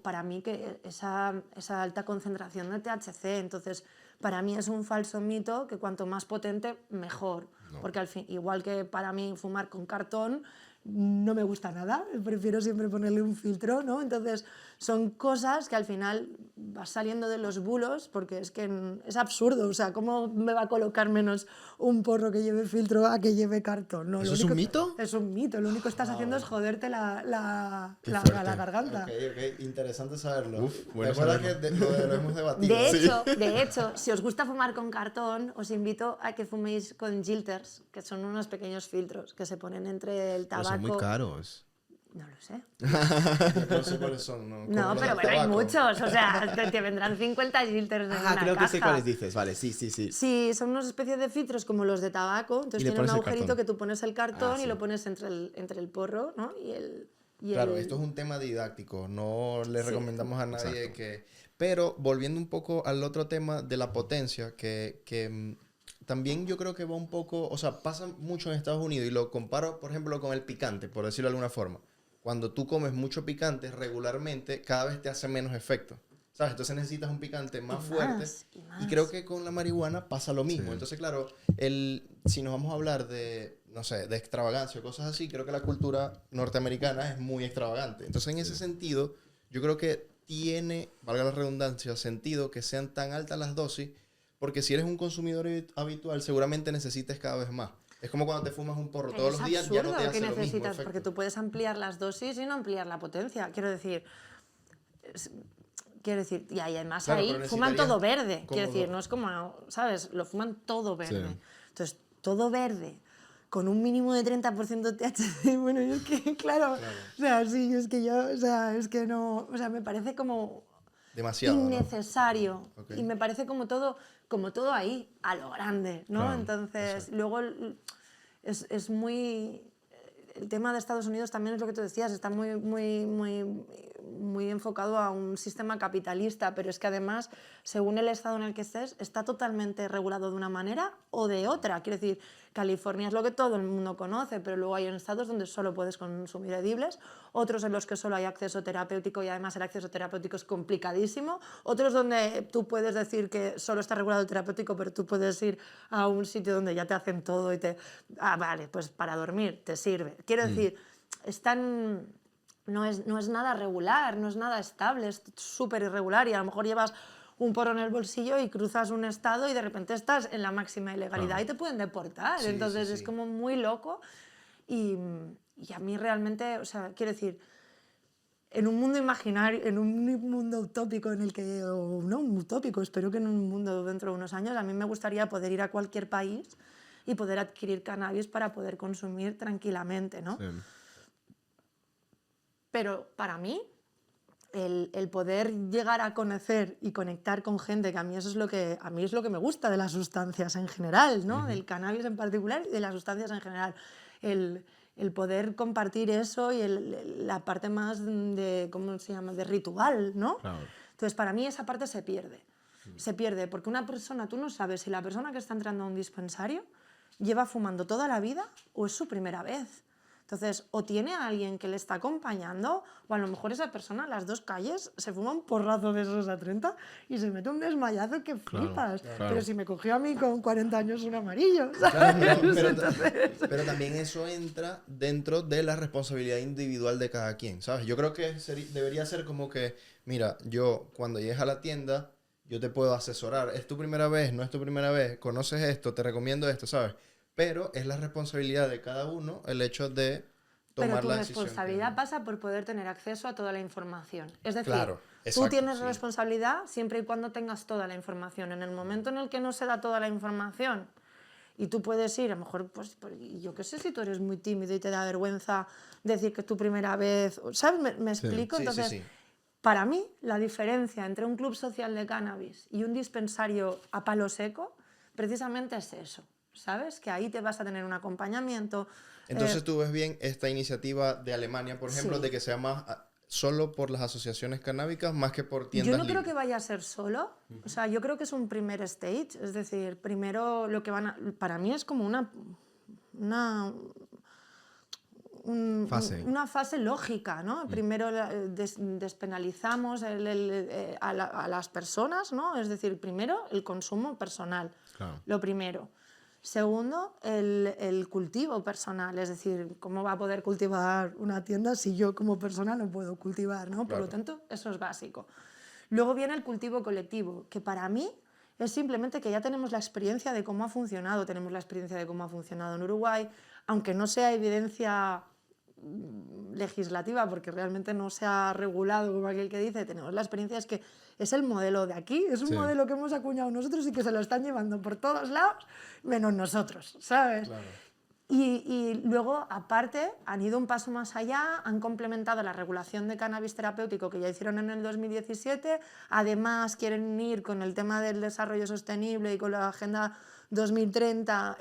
Speaker 1: para mí, que esa alta concentración de THC, entonces, para mí es un falso mito que cuanto más potente, mejor. No. Porque al fin, igual que para mí fumar con cartón, no me gusta nada, prefiero siempre ponerle un filtro, ¿no? Entonces, son cosas que al final vas saliendo de los bulos, porque es que es absurdo, o sea, ¿cómo me va a colocar menos un porro que lleve filtro a que lleve cartón? No,
Speaker 2: ¿Eso es un mito?
Speaker 1: Es un mito, lo único que estás haciendo es joderte la
Speaker 2: fuerte.
Speaker 1: garganta.
Speaker 3: Ok, interesante saberlo.
Speaker 2: Uf,
Speaker 3: ¿Te
Speaker 2: bueno
Speaker 3: acuerdas
Speaker 2: saberlo.
Speaker 3: que lo hemos debatido?
Speaker 1: De hecho, si os gusta fumar con cartón, os invito a que fuméis con Gilters, que son unos pequeños filtros que se ponen entre el
Speaker 2: Pero
Speaker 1: tabaco.
Speaker 2: son muy caros.
Speaker 1: No lo sé.
Speaker 3: No sé cuáles son, ¿no? Como
Speaker 1: No,
Speaker 3: los
Speaker 1: pero
Speaker 3: del
Speaker 1: bueno, hay
Speaker 3: tabaco.
Speaker 1: muchos. O sea, te vendrán 50 Gilters en una
Speaker 2: Creo que sé
Speaker 1: caja.
Speaker 2: cuáles dices. Vale, sí.
Speaker 1: Sí, son unas especies de filtros como los de tabaco.
Speaker 2: Y
Speaker 1: Entonces
Speaker 2: le
Speaker 1: tienen un
Speaker 2: pones el
Speaker 1: agujerito
Speaker 2: cartón.
Speaker 1: que tú pones el cartón y
Speaker 2: sí.
Speaker 1: lo pones entre el porro, ¿no?
Speaker 3: Claro, esto es un tema didáctico, no le
Speaker 1: Sí,
Speaker 3: recomendamos a nadie
Speaker 2: exacto.
Speaker 3: que... Pero volviendo un poco al otro tema de la potencia, también yo creo que va un poco, o sea, pasa mucho en Estados Unidos y lo comparo, por ejemplo, con el picante, por decirlo de alguna forma. Cuando tú comes mucho picante regularmente, cada vez te hace menos efecto, ¿sabes? Entonces necesitas un picante más fuerte. Y creo que con la marihuana pasa lo mismo.
Speaker 2: Sí.
Speaker 3: Entonces, claro, si nos vamos a hablar de, no sé, de extravagancia o cosas así, creo que la cultura norteamericana es muy extravagante. Entonces, en ese sentido, yo creo que tiene, valga la redundancia, sentido que sean tan altas las dosis, porque si eres un consumidor habitual, seguramente necesites cada vez más. Es como cuando te fumas un porro
Speaker 1: Pero
Speaker 3: todos
Speaker 1: es
Speaker 3: los días, ya no te
Speaker 1: absurdo
Speaker 3: hace
Speaker 1: que
Speaker 3: lo mismo
Speaker 1: necesitas,
Speaker 3: efecto.
Speaker 1: porque tú puedes ampliar las dosis y no ampliar la potencia. Quiero decir, y además
Speaker 3: Claro,
Speaker 1: ahí
Speaker 3: pero
Speaker 1: fuman
Speaker 3: necesitarías
Speaker 1: todo verde.
Speaker 3: como
Speaker 1: Quiero decir,
Speaker 3: dos.
Speaker 1: no es como, ¿sabes? Lo fuman todo verde.
Speaker 2: Sí.
Speaker 1: Entonces, todo verde, con un mínimo de 30% THC, bueno, yo es que, claro, o sea, sí, es que yo, o sea, es que no, o sea, me parece como
Speaker 3: Demasiado, ¿no?
Speaker 1: innecesario.
Speaker 3: Ok.
Speaker 1: Y me parece como todo ahí, a lo grande, ¿no?
Speaker 2: Claro,
Speaker 1: Entonces, luego es muy... El tema de Estados Unidos también es lo que tú decías, está muy enfocado a un sistema capitalista, pero es que además, según el estado en el que estés, está totalmente regulado de una manera o de otra. Quiero decir, California es lo que todo el mundo conoce, pero luego hay estados donde solo puedes consumir edibles, otros en los que solo hay acceso terapéutico y además el acceso terapéutico es complicadísimo, otros donde tú puedes decir que solo está regulado el terapéutico, pero tú puedes ir a un sitio donde ya te hacen todo y vale, pues para dormir te sirve. Quiero decir, no es nada regular, no es nada estable, es súper irregular y a lo mejor llevas un porro en el bolsillo y cruzas un estado y de repente estás en la máxima ilegalidad y te pueden deportar.
Speaker 3: Sí,
Speaker 1: Entonces
Speaker 3: sí,
Speaker 1: es
Speaker 3: sí.
Speaker 1: como muy loco y a mí realmente, o sea, quiero decir, en un mundo imaginario, en un mundo utópico en el que, o no utópico, espero que en un mundo dentro de unos años, a mí me gustaría poder ir a cualquier país y poder adquirir cannabis para poder consumir tranquilamente, ¿no?
Speaker 2: Sí.
Speaker 1: Pero para mí, el poder llegar a conocer y conectar con gente, que a mí eso es lo que me gusta de las sustancias en general, ¿no? Del cannabis en particular y de las sustancias en general. El poder compartir eso y la parte más de, ¿cómo se llama?, de ritual, ¿no?
Speaker 2: Claro.
Speaker 1: Entonces, para mí esa parte se pierde. Se pierde porque una persona, tú no sabes si la persona que está entrando a un dispensario lleva fumando toda la vida o es su primera vez. Entonces, o tiene a alguien que le está acompañando, o a lo mejor esa persona, las dos calles, se fuma un porrazo de esos a 30 y se mete un desmayazo que flipas.
Speaker 2: claro.
Speaker 1: Pero si me cogió a mí con 40 años un amarillo,
Speaker 3: Claro,
Speaker 1: ¿sabes?
Speaker 3: pero también eso entra dentro de la responsabilidad individual de cada quien, ¿sabes? Yo creo que debería ser como que, mira, yo cuando llegues a la tienda, yo te puedo asesorar. ¿Es tu primera vez? ¿No es tu primera vez? ¿Conoces esto? Te recomiendo esto, ¿sabes? Pero es la responsabilidad de cada uno el hecho de
Speaker 1: Pero
Speaker 3: tomar
Speaker 1: tu
Speaker 3: la decisión.
Speaker 1: responsabilidad pasa por poder tener acceso a toda la información. Es decir,
Speaker 3: Claro,
Speaker 1: tú
Speaker 3: exacto,
Speaker 1: tienes
Speaker 3: sí.
Speaker 1: responsabilidad siempre y cuando tengas toda la información. En el momento en el que no se da toda la información y tú puedes ir, a lo mejor, pues yo qué sé, si tú eres muy tímido y te da vergüenza decir que es tu primera vez, ¿sabes? ¿Me explico?
Speaker 3: Sí, sí,
Speaker 1: Entonces,
Speaker 3: sí.
Speaker 1: para mí, la diferencia entre un club social de cannabis y un dispensario a palo seco, precisamente es eso, ¿sabes? Que ahí te vas a tener un acompañamiento.
Speaker 3: Entonces tú ves bien esta iniciativa de Alemania, por ejemplo,
Speaker 1: Sí.
Speaker 3: de que sea más solo por las asociaciones canábicas más que por tiendas
Speaker 1: Yo no creo
Speaker 3: libres.
Speaker 1: que vaya a ser solo, o sea, yo creo que es un primer stage, es decir, primero lo que para mí es como una
Speaker 2: Fase.
Speaker 1: una fase lógica, ¿no? Primero despenalizamos a las personas, ¿no? Es decir, primero el consumo personal,
Speaker 2: Claro.
Speaker 1: lo primero. Segundo, el cultivo personal, es decir, ¿cómo va a poder cultivar una tienda si yo como persona no puedo cultivar, ¿no? Por
Speaker 3: Claro.
Speaker 1: lo tanto, eso es básico. Luego viene el cultivo colectivo, que para mí es simplemente que ya tenemos la experiencia de cómo ha funcionado, tenemos la experiencia de cómo ha funcionado en Uruguay, aunque no sea evidencia legislativa, porque realmente no se ha regulado como aquel que dice, tenemos la experiencia, es que es el modelo de aquí, es un
Speaker 2: Sí.
Speaker 1: modelo que hemos acuñado nosotros y que se lo están llevando por todos lados, menos nosotros, ¿sabes?
Speaker 3: Claro.
Speaker 1: Y luego, aparte, han ido un paso más allá, han complementado la regulación de cannabis terapéutico que ya hicieron en el 2017, además quieren ir con el tema del desarrollo sostenible y con la Agenda 2030,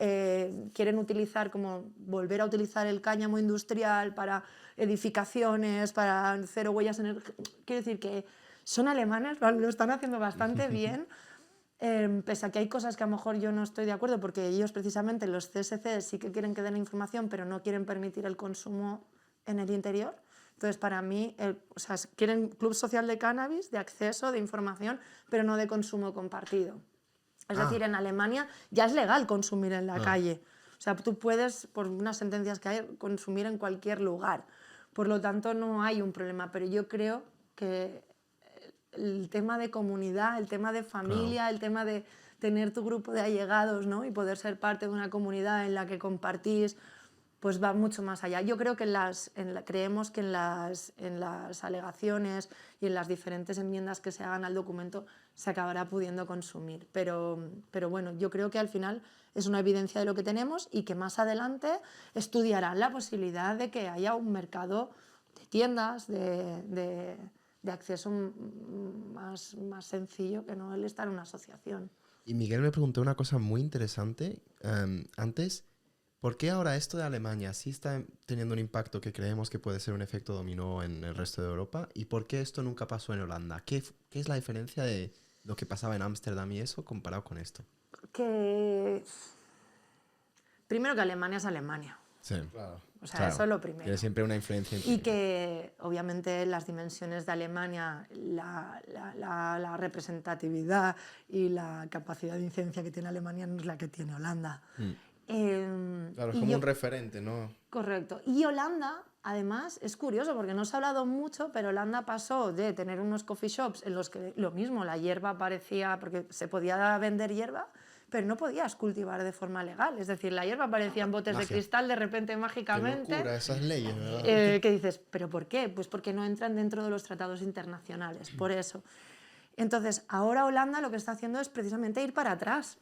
Speaker 1: quieren utilizar volver a utilizar el cáñamo industrial para edificaciones, para cero huellas energéticas. Quiero decir que son alemanes, lo están haciendo bastante bien. Pese a que hay cosas que a lo mejor yo no estoy de acuerdo, porque ellos precisamente, los CSC, sí que quieren que den información, pero no quieren permitir el consumo en el interior. Entonces, para mí, quieren club social de cannabis, de acceso, de información, pero no de consumo compartido. Es decir, en Alemania ya es legal consumir en la calle. O sea, tú puedes, por unas sentencias que hay, consumir en cualquier lugar. Por lo tanto, no hay un problema, pero yo creo que el tema de comunidad, el tema de familia, el tema de tener tu grupo de allegados, ¿no? Y poder ser parte de una comunidad en la que compartís, pues va mucho más allá. Yo creo que creemos que en las alegaciones y en las diferentes enmiendas que se hagan al documento se acabará pudiendo consumir. Pero bueno, yo creo que al final es una evidencia de lo que tenemos y que más adelante estudiarán la posibilidad de que haya un mercado de tiendas, de acceso más sencillo que no el estar en una asociación.
Speaker 2: Y Miguel me preguntó una cosa muy interesante antes. ¿Por qué ahora esto de Alemania sí está teniendo un impacto que creemos que puede ser un efecto dominó en el resto de Europa? ¿Y por qué esto nunca pasó en Holanda? ¿Qué es la diferencia de lo que pasaba en Ámsterdam y eso comparado con esto?
Speaker 1: Primero que Alemania es Alemania.
Speaker 2: Sí.
Speaker 3: Claro.
Speaker 1: O sea, eso es lo primero.
Speaker 2: Tiene siempre una influencia.
Speaker 1: Y que obviamente las dimensiones de Alemania, la representatividad y la capacidad de incidencia que tiene Alemania no es la que tiene Holanda.
Speaker 3: Claro, es como un referente, ¿no?
Speaker 1: Correcto. Y Holanda, además, es curioso porque no se ha hablado mucho, pero Holanda pasó de tener unos coffee shops en los que lo mismo, la hierba parecía, porque se podía vender hierba, pero no podías cultivar de forma legal. Es decir, la hierba aparecía en botes de cristal de repente mágicamente.
Speaker 3: Qué locura, esas leyes, ¿verdad?
Speaker 1: Que dices, ¿pero por qué? Pues porque no entran dentro de los tratados internacionales, por eso. Entonces, ahora Holanda lo que está haciendo es precisamente ir para atrás.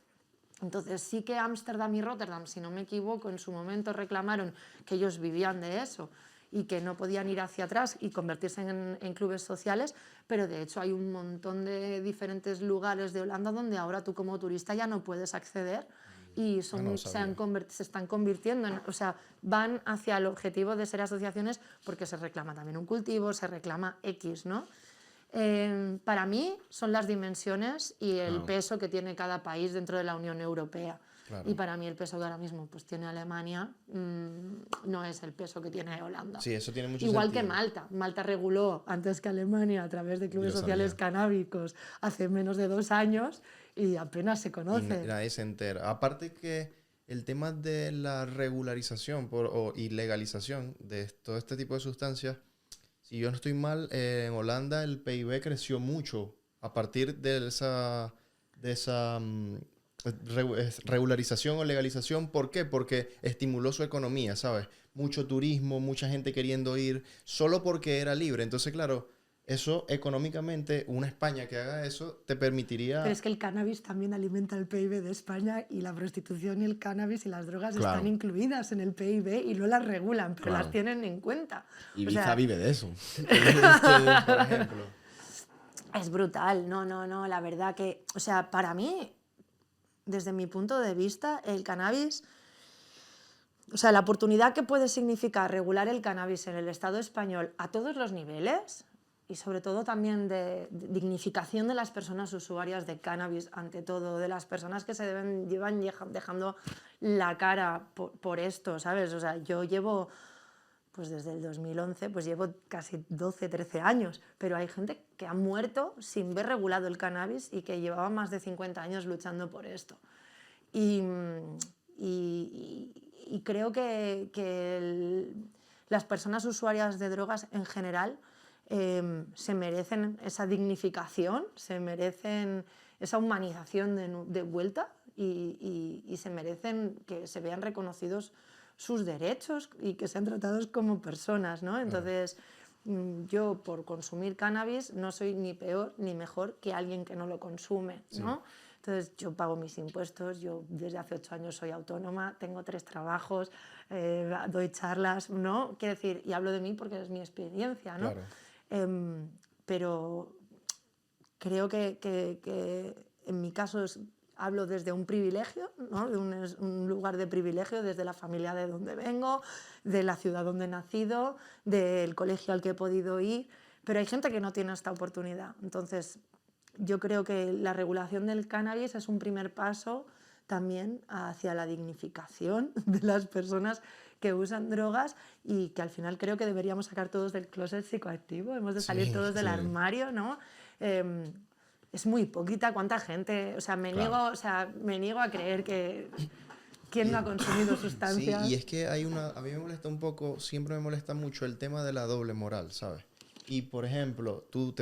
Speaker 1: Entonces, sí que Ámsterdam y Rotterdam, si no me equivoco, en su momento reclamaron que ellos vivían de eso y que no podían ir hacia atrás y convertirse en clubes sociales, pero de hecho hay un montón de diferentes lugares de Holanda donde ahora tú como turista ya no puedes acceder y se están convirtiendo o sea, van hacia el objetivo de ser asociaciones porque se reclama también un cultivo, se reclama X, ¿no? Para mí son las dimensiones y el peso que tiene cada país dentro de la Unión Europea. Claro. Y para mí el peso que ahora mismo pues, tiene Alemania no es el peso que tiene Holanda.
Speaker 3: Sí, eso tiene mucho
Speaker 1: Igual
Speaker 3: sentido.
Speaker 1: Que Malta. Malta reguló antes que Alemania a través de clubes sociales canábicos hace menos de 2 años y apenas se conoce.
Speaker 3: Y nadie se entera. Aparte que el tema de la regularización y legalización de todo este tipo de sustancias, si yo no estoy mal, en Holanda el PIB creció mucho a partir de esa regularización o legalización. ¿Por qué? Porque estimuló su economía, ¿sabes? Mucho turismo, mucha gente queriendo ir, solo porque era libre. Entonces, claro, eso económicamente, una España que haga eso, te permitiría...
Speaker 1: Pero es que el cannabis también alimenta el PIB de España y la prostitución y el cannabis y las drogas están incluidas en el PIB y no las regulan, pero las tienen en cuenta.
Speaker 2: Ibiza vive de eso.
Speaker 3: Por ejemplo.
Speaker 1: Es brutal, no, la verdad que... O sea, para mí, desde mi punto de vista, el cannabis... O sea, la oportunidad que puede significar regular el cannabis en el Estado español a todos los niveles... y sobre todo también de dignificación de las personas usuarias de cannabis, ante todo, de las personas que llevan dejando la cara por esto, ¿sabes? O sea, yo llevo, pues desde el 2011, pues llevo casi 12, 13 años, pero hay gente que ha muerto sin ver regulado el cannabis y que llevaba más de 50 años luchando por esto. Y creo que las personas usuarias de drogas en general se merecen esa dignificación, se merecen esa humanización de vuelta y se merecen que se vean reconocidos sus derechos y que sean tratados como personas, ¿no? Entonces, yo por consumir cannabis no soy ni peor ni mejor que alguien que no lo consume, ¿no? Entonces, yo pago mis impuestos, yo desde hace 8 años soy autónoma, tengo 3 trabajos, doy charlas, ¿no? Quiero decir, y hablo de mí porque es mi experiencia, ¿no?
Speaker 3: Claro.
Speaker 1: Pero creo que en mi caso hablo desde un privilegio, ¿no? De un lugar de privilegio, desde la familia de donde vengo, de la ciudad donde he nacido, del colegio al que he podido ir, pero hay gente que no tiene esta oportunidad. Entonces, yo creo que la regulación del cannabis es un primer paso también hacia la dignificación de las personas que usan drogas y que al final creo que deberíamos sacar todos del closet psicoactivo, hemos de salir todos del armario, ¿no? Es muy hipócrita cuánta gente, o sea, me niego a creer que quién no ha consumido sustancias.
Speaker 3: Sí, y es que a mí me molesta un poco, siempre me molesta mucho el tema de la doble moral, ¿sabes? Y por ejemplo, tú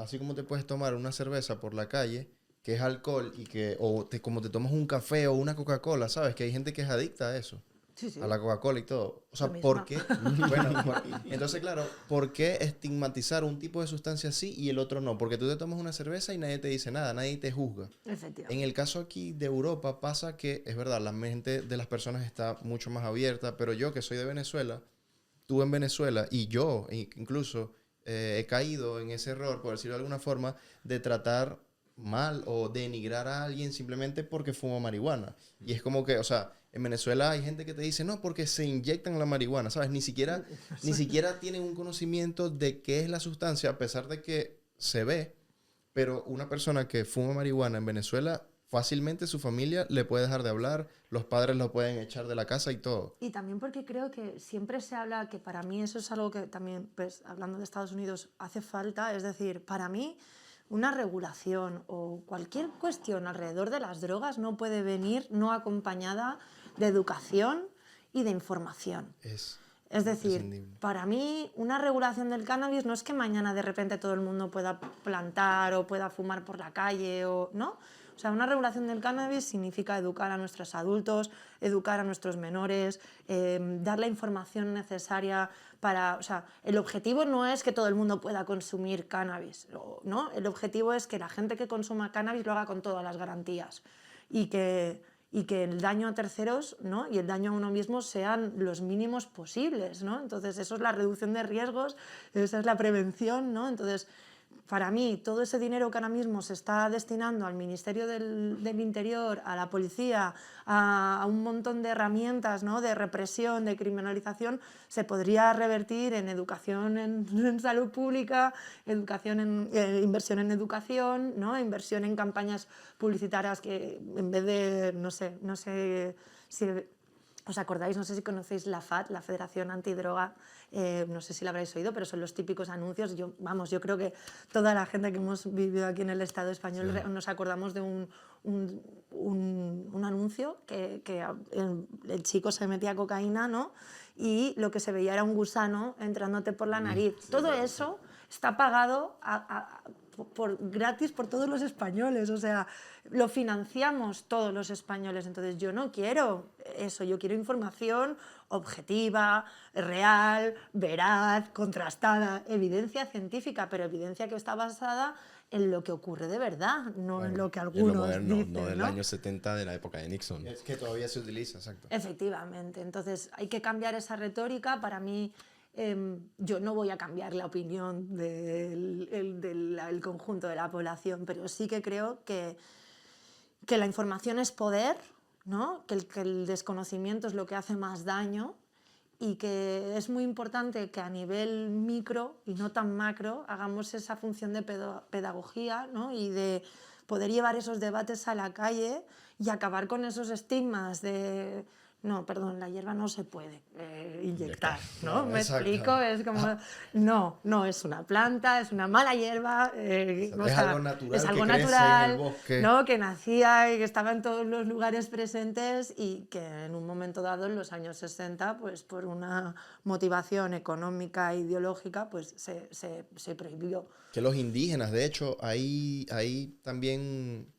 Speaker 3: así como te puedes tomar una cerveza por la calle, que es alcohol, como te tomas un café o una Coca-Cola, ¿sabes? Que hay gente que es adicta a eso.
Speaker 1: Sí, sí.
Speaker 3: A la Coca-Cola y todo. O sea, ¿por qué? Entonces, claro, ¿por qué estigmatizar un tipo de sustancia sí y el otro no? Porque tú te tomas una cerveza y nadie te dice nada, nadie te juzga.
Speaker 1: Efectivamente.
Speaker 3: En el caso aquí de Europa pasa que, es verdad, la mente de las personas está mucho más abierta, pero yo que soy de Venezuela, estuve en Venezuela y yo incluso he caído en ese error, por decirlo de alguna forma, de tratar mal o denigrar a alguien simplemente porque fuma marihuana. Y es como que, o sea, en Venezuela hay gente que te dice, no, porque se inyectan la marihuana, ¿sabes? Ni siquiera tienen un conocimiento de qué es la sustancia, a pesar de que se ve, pero una persona que fuma marihuana en Venezuela, fácilmente su familia le puede dejar de hablar, los padres lo pueden echar de la casa y todo.
Speaker 1: Y también porque creo que siempre se habla, que para mí eso es algo que también, pues, hablando de Estados Unidos, hace falta, es decir, para mí una regulación o cualquier cuestión alrededor de las drogas no puede venir no acompañada de educación y de información. Es decir, para mí una regulación del cannabis no es que mañana de repente todo el mundo pueda plantar o pueda fumar por la calle, ¿no? O sea, una regulación del cannabis significa educar a nuestros adultos, educar a nuestros menores, dar la información necesaria para... O sea, el objetivo no es que todo el mundo pueda consumir cannabis, ¿no? El objetivo es que la gente que consuma cannabis lo haga con todas las garantías y que el daño a terceros, ¿no? Y el daño a uno mismo sean los mínimos posibles, ¿no? Entonces, eso es la reducción de riesgos, esa es la prevención, ¿no? Entonces, para mí, todo ese dinero que ahora mismo se está destinando al Ministerio del Interior, a la policía, a un montón de herramientas, ¿no? De represión, de criminalización, se podría revertir en educación en salud pública, inversión en educación, ¿no? Inversión en campañas publicitarias que en vez de, no sé si ¿os acordáis? No sé si conocéis la FAD, la Federación Antidroga, no sé si la habréis oído, pero son los típicos anuncios. Yo creo que toda la gente que hemos vivido aquí en el Estado español nos acordamos de un anuncio que el chico se metía cocaína, ¿no? Y lo que se veía era un gusano entrándote por la nariz. Todo eso está pagado gratis por todos los españoles, o sea, lo financiamos todos los españoles. Entonces yo no quiero eso, yo quiero información objetiva, real, veraz, contrastada, evidencia científica, pero evidencia que está basada en lo que ocurre de verdad, no en lo que algunos
Speaker 2: en lo moderno,
Speaker 1: dicen,
Speaker 2: no del año 70 de la época de Nixon.
Speaker 3: Es que todavía se utiliza, exacto.
Speaker 1: Efectivamente, entonces hay que cambiar esa retórica. Para mí, yo no voy a cambiar la opinión del conjunto de la población, pero sí que creo que la información es poder, ¿no? Que el desconocimiento es lo que hace más daño y que es muy importante que a nivel micro y no tan macro hagamos esa función de pedagogía, ¿no? Y de poder llevar esos debates a la calle y acabar con esos estigmas de no, perdón, la hierba no se puede inyectar, ¿no? ¿Me
Speaker 3: Exacto.
Speaker 1: explico? Es como, no es una planta, es una mala hierba. O
Speaker 3: Es
Speaker 1: sea,
Speaker 3: algo natural
Speaker 1: es algo
Speaker 3: que crece
Speaker 1: natural,
Speaker 3: en el bosque.
Speaker 1: ¿no? Que nacía y que estaba en todos los lugares presentes y que en un momento dado, en los años 60, pues por una motivación económica e ideológica, pues se prohibió.
Speaker 3: Que los indígenas, de hecho, hay también,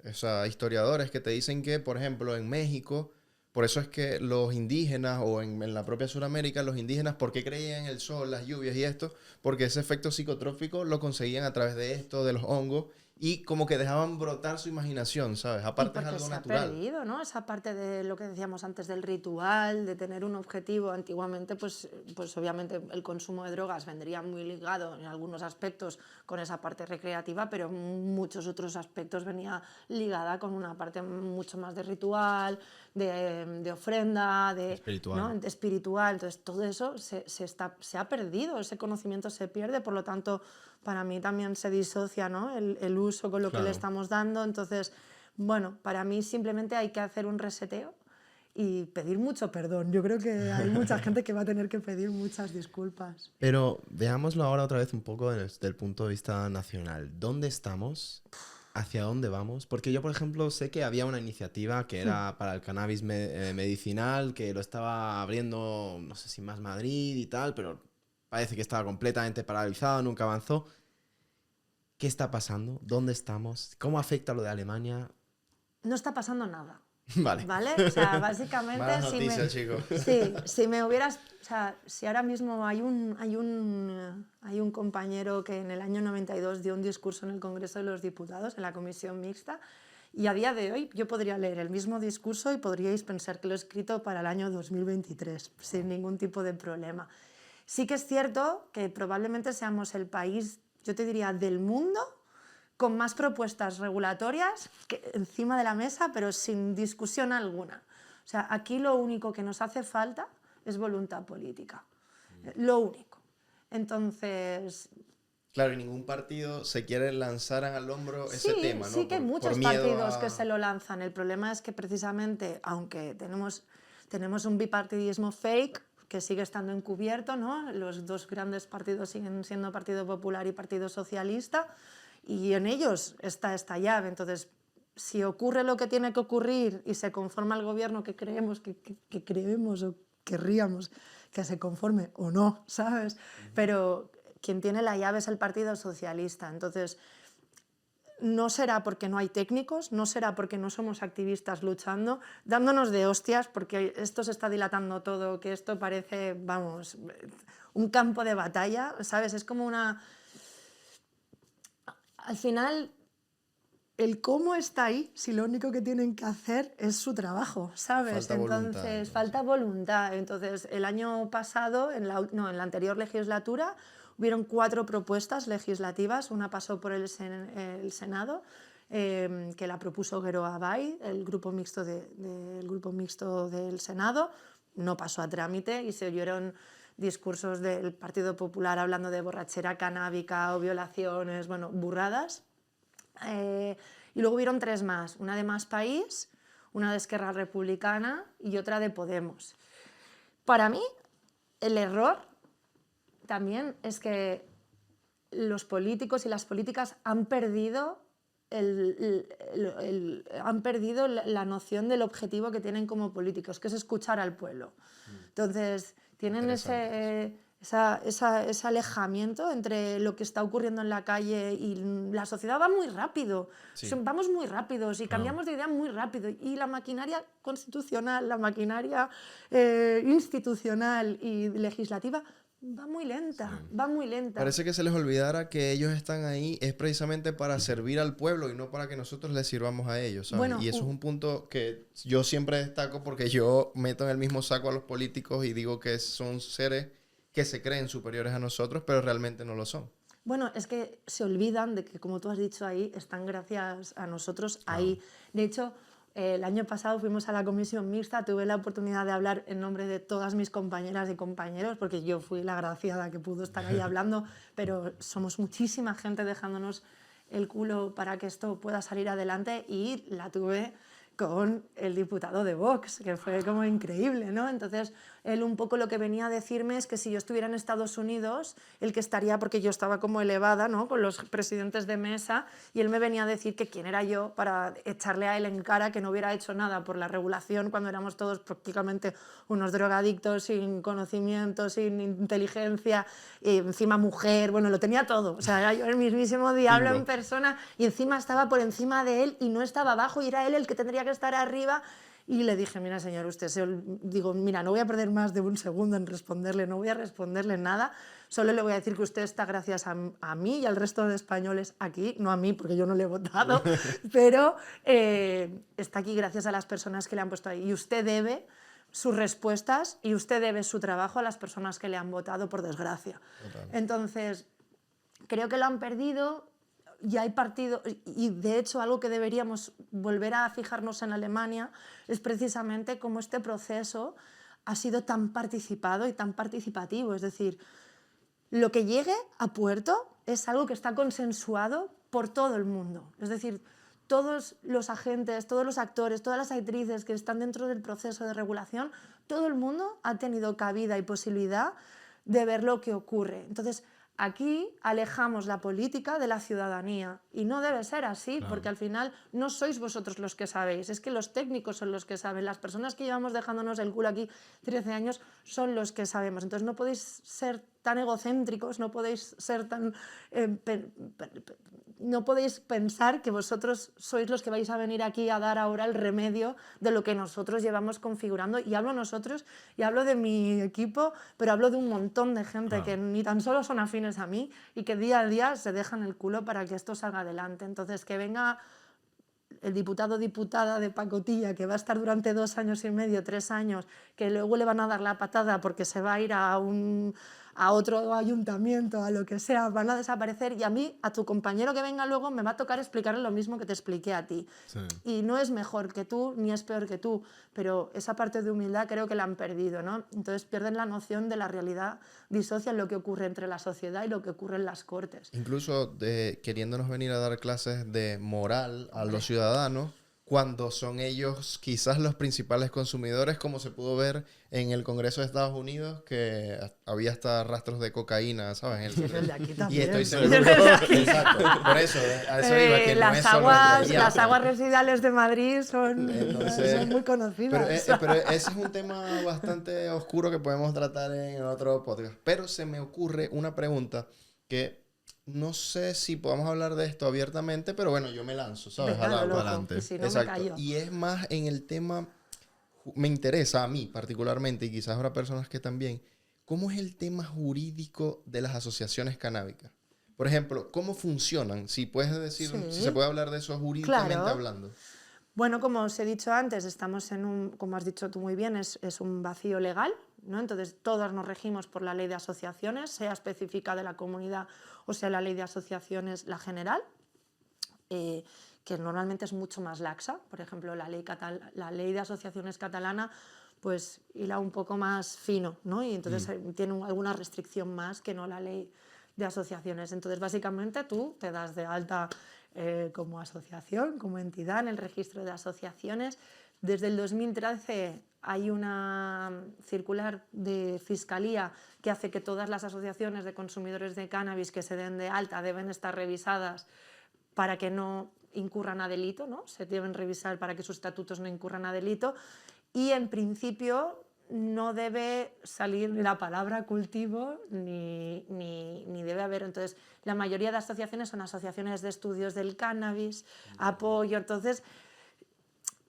Speaker 3: o sea, historiadores que te dicen que, por ejemplo, en México, por eso es que los indígenas, o en la propia Sudamérica, los indígenas, ¿por qué creían en el sol, las lluvias y esto? Porque ese efecto psicotrópico lo conseguían a través de esto, de los hongos, y como que dejaban brotar su imaginación, ¿sabes?
Speaker 1: Y
Speaker 3: Aparte es
Speaker 1: porque
Speaker 3: algo
Speaker 1: se ha
Speaker 3: natural.
Speaker 1: perdido, ¿no? Esa parte de lo que decíamos antes del ritual, de tener un objetivo. Antiguamente, pues obviamente el consumo de drogas vendría muy ligado en algunos aspectos con esa parte recreativa, pero en muchos otros aspectos venía ligada con una parte mucho más de ritual, de ofrenda,
Speaker 2: Espiritual.
Speaker 1: ¿no? De espiritual. Entonces, todo eso se ha perdido, ese conocimiento se pierde, por lo tanto, para mí también se disocia, ¿no? el uso con lo que
Speaker 2: Claro.
Speaker 1: le estamos dando. Entonces, bueno, para mí simplemente hay que hacer un reseteo y pedir mucho perdón. Yo creo que hay mucha gente que va a tener que pedir muchas disculpas.
Speaker 2: Pero veámoslo ahora otra vez un poco desde el punto de vista nacional. ¿Dónde estamos? ¿Hacia dónde vamos? Porque yo, por ejemplo, sé que había una iniciativa que era para el cannabis medicinal, que lo estaba abriendo, no sé si más Madrid y tal, pero parece que estaba completamente paralizado, nunca avanzó. ¿Qué está pasando? ¿Dónde estamos? ¿Cómo afecta lo de Alemania?
Speaker 1: No está pasando nada.
Speaker 2: Vale.
Speaker 1: ¿Vale? O sea, básicamente,
Speaker 3: Malas noticias, chicos.
Speaker 1: Sí, si me hubieras, o sea, si ahora mismo hay un compañero que en el año 92 dio un discurso en el Congreso de los Diputados, en la Comisión Mixta, y a día de hoy yo podría leer el mismo discurso y podríais pensar que lo he escrito para el año 2023, sin ningún tipo de problema. Sí que es cierto que probablemente seamos el país, yo te diría, del mundo con más propuestas regulatorias encima de la mesa, pero sin discusión alguna. O sea, aquí lo único que nos hace falta es voluntad política. Lo único. Entonces...
Speaker 3: Claro, y ningún partido se quiere lanzar al hombro ese
Speaker 1: Sí,
Speaker 3: tema, ¿no?
Speaker 1: sí que hay muchos
Speaker 3: por miedo
Speaker 1: partidos
Speaker 3: a...
Speaker 1: que se lo lanzan. El problema es que precisamente, aunque tenemos un bipartidismo fake, que sigue estando encubierto, ¿no? Los dos grandes partidos siguen siendo Partido Popular y Partido Socialista, y en ellos está esta llave. Entonces, si ocurre lo que tiene que ocurrir y se conforma el gobierno que creemos o querríamos que se conforme o no, ¿sabes? Pero quien tiene la llave es el Partido Socialista. Entonces, no será porque no hay técnicos, no será porque no somos activistas luchando, dándonos de hostias, porque esto se está dilatando todo, que esto parece, vamos, un campo de batalla, ¿sabes? Es como una... Al final, el cómo está ahí, si lo único que tienen que hacer es su trabajo, ¿sabes? Falta voluntad. Entonces, el año pasado, en la anterior legislatura, hubieron 4 propuestas legislativas. Una pasó por el Senado, que la propuso Geroa Bai, el grupo mixto del Senado. No pasó a trámite y se oyeron discursos del Partido Popular hablando de borrachera canábica o violaciones, bueno, burradas. Y luego hubieron 3 más, una de Más País, una de Esquerra Republicana y otra de Podemos. Para mí, el error también es que los políticos y las políticas han perdido la noción del objetivo que tienen como políticos, que es escuchar al pueblo. Entonces, tienen ese alejamiento entre lo que está ocurriendo en la calle y la sociedad. Va muy rápido,
Speaker 3: Sí.
Speaker 1: Vamos muy rápidos y cambiamos de idea muy rápido, y la maquinaria constitucional, la maquinaria institucional y legislativa va muy lenta, va muy lenta.
Speaker 3: Parece que se les olvidara que ellos están ahí es precisamente para servir al pueblo y no para que nosotros les sirvamos a ellos, ¿sabes?
Speaker 1: Bueno,
Speaker 3: y eso es un punto que yo siempre destaco, porque yo meto en el mismo saco a los políticos y digo que son seres que se creen superiores a nosotros, pero realmente no lo son.
Speaker 1: Bueno, es que se olvidan de que, como tú has dicho ahí, están gracias a nosotros ahí. De hecho, el año pasado fuimos a la Comisión Mixta, tuve la oportunidad de hablar en nombre de todas mis compañeras y compañeros, porque yo fui la agraciada que pudo estar ahí hablando, pero somos muchísima gente dejándonos el culo para que esto pueda salir adelante, y la tuve con el diputado de Vox, que fue como increíble, ¿no? Entonces, él un poco lo que venía a decirme es que si yo estuviera en Estados Unidos, el que estaría, porque yo estaba como elevada, ¿no?, con los presidentes de mesa, y él me venía a decir que quién era yo para echarle a él en cara que no hubiera hecho nada por la regulación cuando éramos todos prácticamente unos drogadictos sin conocimiento, sin inteligencia, y encima mujer, bueno, lo tenía todo. O sea, era yo el mismísimo diablo
Speaker 3: Bingo.
Speaker 1: en persona, y encima estaba por encima de él y no estaba abajo, y era él el que tendría que estar arriba. Y le dije, mira, señor, digo, mira, no voy a perder más de un segundo en responderle, no voy a responderle nada, solo le voy a decir que usted está gracias a mí y al resto de españoles aquí, no a mí porque yo no le he votado, pero está aquí gracias a las personas que le han puesto ahí. Y usted debe sus respuestas y usted debe su trabajo a las personas que le han votado, por desgracia.
Speaker 3: Total.
Speaker 1: Entonces, creo que lo han perdido. Y hay partidos, y de hecho algo que deberíamos volver a fijarnos en Alemania es precisamente cómo este proceso ha sido tan participado y tan participativo. Es decir, lo que llegue a puerto es algo que está consensuado por todo el mundo. Es decir, todos los agentes, todos los actores, todas las actrices que están dentro del proceso de regulación, todo el mundo ha tenido cabida y posibilidad de ver lo que ocurre. Entonces, aquí alejamos la política de la ciudadanía y no debe ser así,
Speaker 2: Claro.
Speaker 1: porque al final no sois vosotros los que sabéis, es que los técnicos son los que saben, las personas que llevamos dejándonos el culo aquí 13 años son los que sabemos. Entonces no podéis ser tan egocéntricos, no podéis ser tan... no podéis pensar que vosotros sois los que vais a venir aquí a dar ahora el remedio de lo que nosotros llevamos configurando. Y hablo nosotros, y hablo de mi equipo, pero hablo de un montón de gente
Speaker 2: Claro.
Speaker 1: que ni tan solo son afines a mí y que día a día se dejan el culo para que esto salga adelante. Entonces, que venga el diputado o diputada de pacotilla que va a estar durante 2 años y medio, 3 años, que luego le van a dar la patada porque se va a ir a otro ayuntamiento, a lo que sea, van a desaparecer, y a mí, a tu compañero que venga luego, me va a tocar explicarle lo mismo que te expliqué a ti.
Speaker 2: Sí.
Speaker 1: Y no es mejor que tú, ni es peor que tú, pero esa parte de humildad creo que la han perdido, ¿no? Entonces pierden la noción de la realidad, disocian lo que ocurre entre la sociedad y lo que ocurre en las cortes.
Speaker 3: Incluso queriéndonos venir a dar clases de moral a los ciudadanos, cuando son ellos quizás los principales consumidores, como se pudo ver en el Congreso de Estados Unidos, que había hasta rastros de cocaína, ¿sabes?
Speaker 1: El de aquí
Speaker 3: Y
Speaker 1: también.
Speaker 3: estoy
Speaker 1: El
Speaker 3: seguro.
Speaker 1: de aquí.
Speaker 3: Exacto. Por eso, a eso iba, que no
Speaker 1: las,
Speaker 3: es solo
Speaker 1: aguas,
Speaker 3: el
Speaker 1: las
Speaker 3: día.
Speaker 1: aguas residuales de Madrid son,
Speaker 3: Entonces,
Speaker 1: son muy conocidas.
Speaker 3: Pero ese es un tema bastante oscuro que podemos tratar en otro podcast. Pero se me ocurre una pregunta que no sé si podamos hablar de esto abiertamente, pero bueno, yo me lanzo, ¿sabes?
Speaker 1: Venga,
Speaker 3: Al
Speaker 1: lo
Speaker 3: agua.
Speaker 1: loco,
Speaker 2: adelante.
Speaker 1: y si no
Speaker 3: Exacto.
Speaker 1: me callo.
Speaker 3: Y es más en el tema, me interesa a mí particularmente, y quizás habrá personas que también, ¿cómo es el tema jurídico de las asociaciones canábicas? Por ejemplo, ¿cómo funcionan? Si puedes decir,
Speaker 1: Sí.
Speaker 3: si se puede hablar de eso jurídicamente
Speaker 1: Claro.
Speaker 3: hablando.
Speaker 1: Bueno, como os he dicho antes, estamos en un, como has dicho tú muy bien, es un vacío legal, ¿no? Entonces, todos nos regimos por la ley de asociaciones, sea específica de la comunidad o sea la ley de asociaciones, la general, que normalmente es mucho más laxa. Por ejemplo, la ley de asociaciones catalana pues hila un poco más fino, ¿no? Y entonces tiene alguna restricción más que no la ley de asociaciones. Entonces, básicamente, tú te das de alta como asociación, como entidad en el registro de asociaciones. Desde el 2013 hay una circular de Fiscalía que hace que todas las asociaciones de consumidores de cannabis que se den de alta deben estar revisadas para que no incurran a delito, ¿no? Se deben revisar para que sus estatutos no incurran a delito, y en principio no debe salir la palabra cultivo ni debe haber. Entonces, la mayoría de asociaciones son asociaciones de estudios del cannabis, apoyo. Entonces,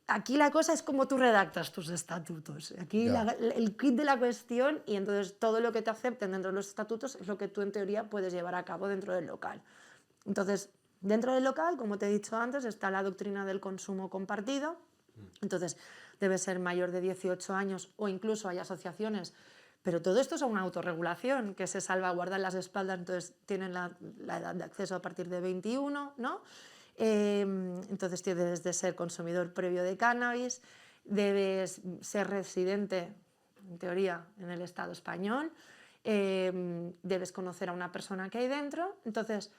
Speaker 1: aquí la cosa es como tú redactas tus estatutos. Aquí el kit de la cuestión, y entonces todo lo que te acepten dentro de los estatutos es lo que tú en teoría puedes llevar a cabo dentro del local. Entonces, dentro del local, como te he dicho antes, está la doctrina del consumo compartido. Entonces, debe ser mayor de 18 años o incluso hay asociaciones, pero todo esto es una autorregulación que se salvaguarda en las espaldas, entonces tienen la edad de acceso a partir de 21, ¿no? Entonces debes de ser consumidor previo de cannabis, debes ser residente, en teoría, en el Estado español, debes conocer a una persona que hay dentro. Entonces,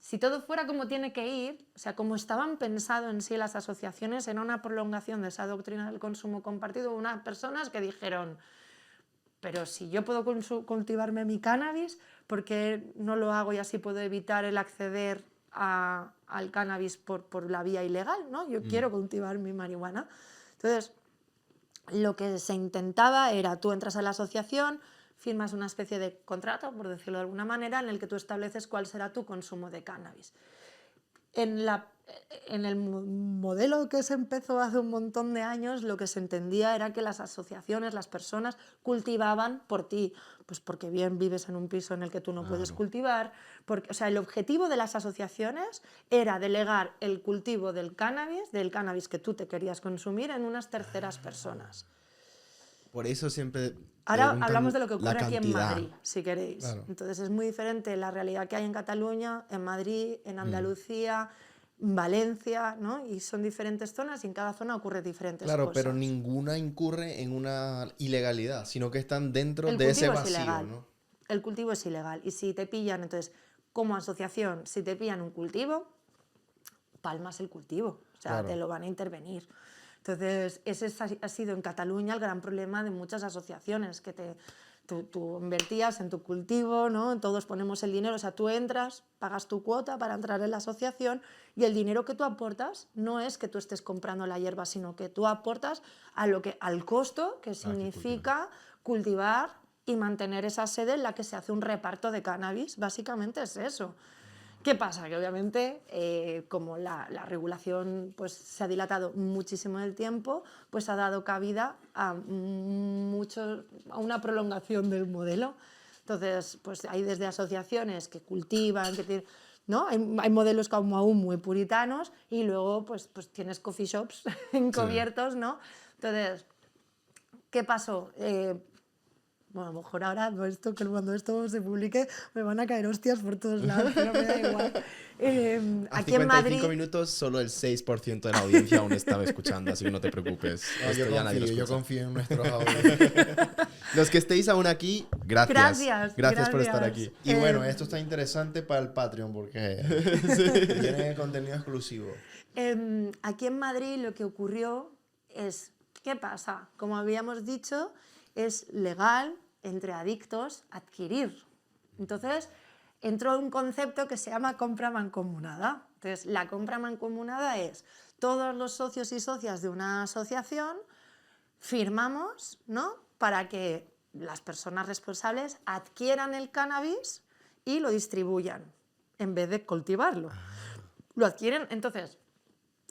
Speaker 1: si todo fuera como tiene que ir, o sea, como estaban pensado en sí las asociaciones, era una prolongación de esa doctrina del consumo compartido, unas personas que dijeron, pero si yo puedo cultivarme mi cannabis, ¿por qué no lo hago y así puedo evitar el acceder al cannabis por la vía ilegal, ¿no? Yo quiero cultivar mi marihuana. Entonces, lo que se intentaba era, tú entras a la asociación, firmas una especie de contrato, por decirlo de alguna manera, en el que tú estableces cuál será tu consumo de cannabis. En el modelo que se empezó hace un montón de años, lo que se entendía era que las asociaciones, las personas, cultivaban por ti, pues porque bien vives en un piso en el que tú no puedes cultivar, porque, o sea, el objetivo de las asociaciones era delegar el cultivo del cannabis que tú te querías consumir, en unas terceras personas.
Speaker 2: Por eso siempre
Speaker 1: Ahora
Speaker 2: preguntan
Speaker 1: hablamos de lo que
Speaker 2: la
Speaker 1: ocurre aquí en
Speaker 2: cantidad.
Speaker 1: Madrid, si queréis.
Speaker 3: Claro.
Speaker 1: Entonces es muy diferente la realidad que hay en Cataluña, en Madrid, en Andalucía, Valencia, ¿no? Y son diferentes zonas y en cada zona ocurre diferentes
Speaker 3: Claro,
Speaker 1: cosas.
Speaker 3: pero ninguna incurre en una ilegalidad, sino que están dentro
Speaker 1: El
Speaker 3: de ese
Speaker 1: cultivo es
Speaker 3: vacío,
Speaker 1: ilegal.
Speaker 3: ¿no?
Speaker 1: El cultivo es ilegal. Y si te pillan, entonces, como asociación, si te pillan un cultivo, palmas el cultivo. O sea,
Speaker 3: Claro.
Speaker 1: te lo van a intervenir. Entonces, ese ha sido en Cataluña el gran problema de muchas asociaciones, que tú invertías en tu cultivo, ¿no? Todos ponemos el dinero, o sea, tú entras, pagas tu cuota para entrar en la asociación y el dinero que tú aportas no es que tú estés comprando la hierba, sino que tú aportas al costo que significa cultivar y mantener esa sede en la que se hace un reparto de cannabis. Básicamente es eso. ¿Qué pasa? Que obviamente, como la regulación pues, se ha dilatado muchísimo en el tiempo, pues ha dado cabida a una prolongación del modelo. Entonces, pues hay desde asociaciones que cultivan, ¿no? Hay modelos como aún muy puritanos y luego pues tienes coffee shops encubiertos, ¿no? Entonces, ¿qué pasó? Bueno, a lo mejor ahora, cuando esto se publique, me van a caer hostias por todos lados, pero me da igual.
Speaker 2: A
Speaker 1: Aquí
Speaker 2: 55
Speaker 1: en Madrid,
Speaker 2: minutos solo el 6% de la audiencia aún estaba escuchando, así que no te preocupes.
Speaker 3: No,
Speaker 2: Esto ya nadie lo
Speaker 3: yo
Speaker 2: escucha.
Speaker 3: confío en nuestros audios.
Speaker 2: Los que estéis aún aquí, gracias. Gracias por estar aquí.
Speaker 3: Y bueno, esto está interesante para el Patreon porque tiene contenido exclusivo.
Speaker 1: Aquí en Madrid lo que ocurrió es, ¿qué pasa? Como habíamos dicho, es legal entre adictos adquirir. Entonces, entró un concepto que se llama compra mancomunada. Entonces, la compra mancomunada es todos los socios y socias de una asociación firmamos, ¿no?, para que las personas responsables adquieran el cannabis y lo distribuyan en vez de cultivarlo. Lo adquieren, entonces...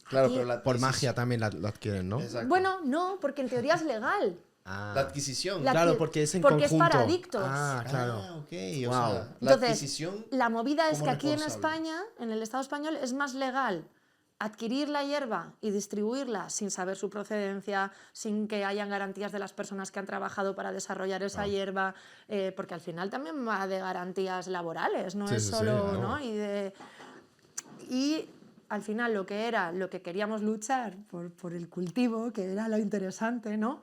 Speaker 3: Claro,
Speaker 1: aquí-
Speaker 3: pero la
Speaker 2: Por
Speaker 3: adquisición-
Speaker 2: magia también lo adquieren, ¿no?
Speaker 3: Exacto.
Speaker 1: Bueno, no, porque en teoría es legal.
Speaker 3: La adquisición.
Speaker 2: Claro, porque es en
Speaker 1: porque
Speaker 2: conjunto.
Speaker 1: es para adictos.
Speaker 2: Ah, claro.
Speaker 3: Ah, ok. O
Speaker 2: Wow.
Speaker 3: sea, la
Speaker 1: Entonces,
Speaker 3: adquisición.
Speaker 1: la movida es
Speaker 3: como
Speaker 1: que aquí en
Speaker 3: responsable.
Speaker 1: España, en el Estado español, es más legal adquirir la hierba y distribuirla sin saber su procedencia, sin que hayan garantías de las personas que han trabajado para desarrollar esa hierba, porque al final también va de garantías laborales, no
Speaker 2: Sí,
Speaker 1: es
Speaker 2: sí, sí,
Speaker 1: solo,
Speaker 2: claro.
Speaker 1: ¿no? Y al final lo que queríamos luchar por el cultivo, que era lo interesante, ¿no?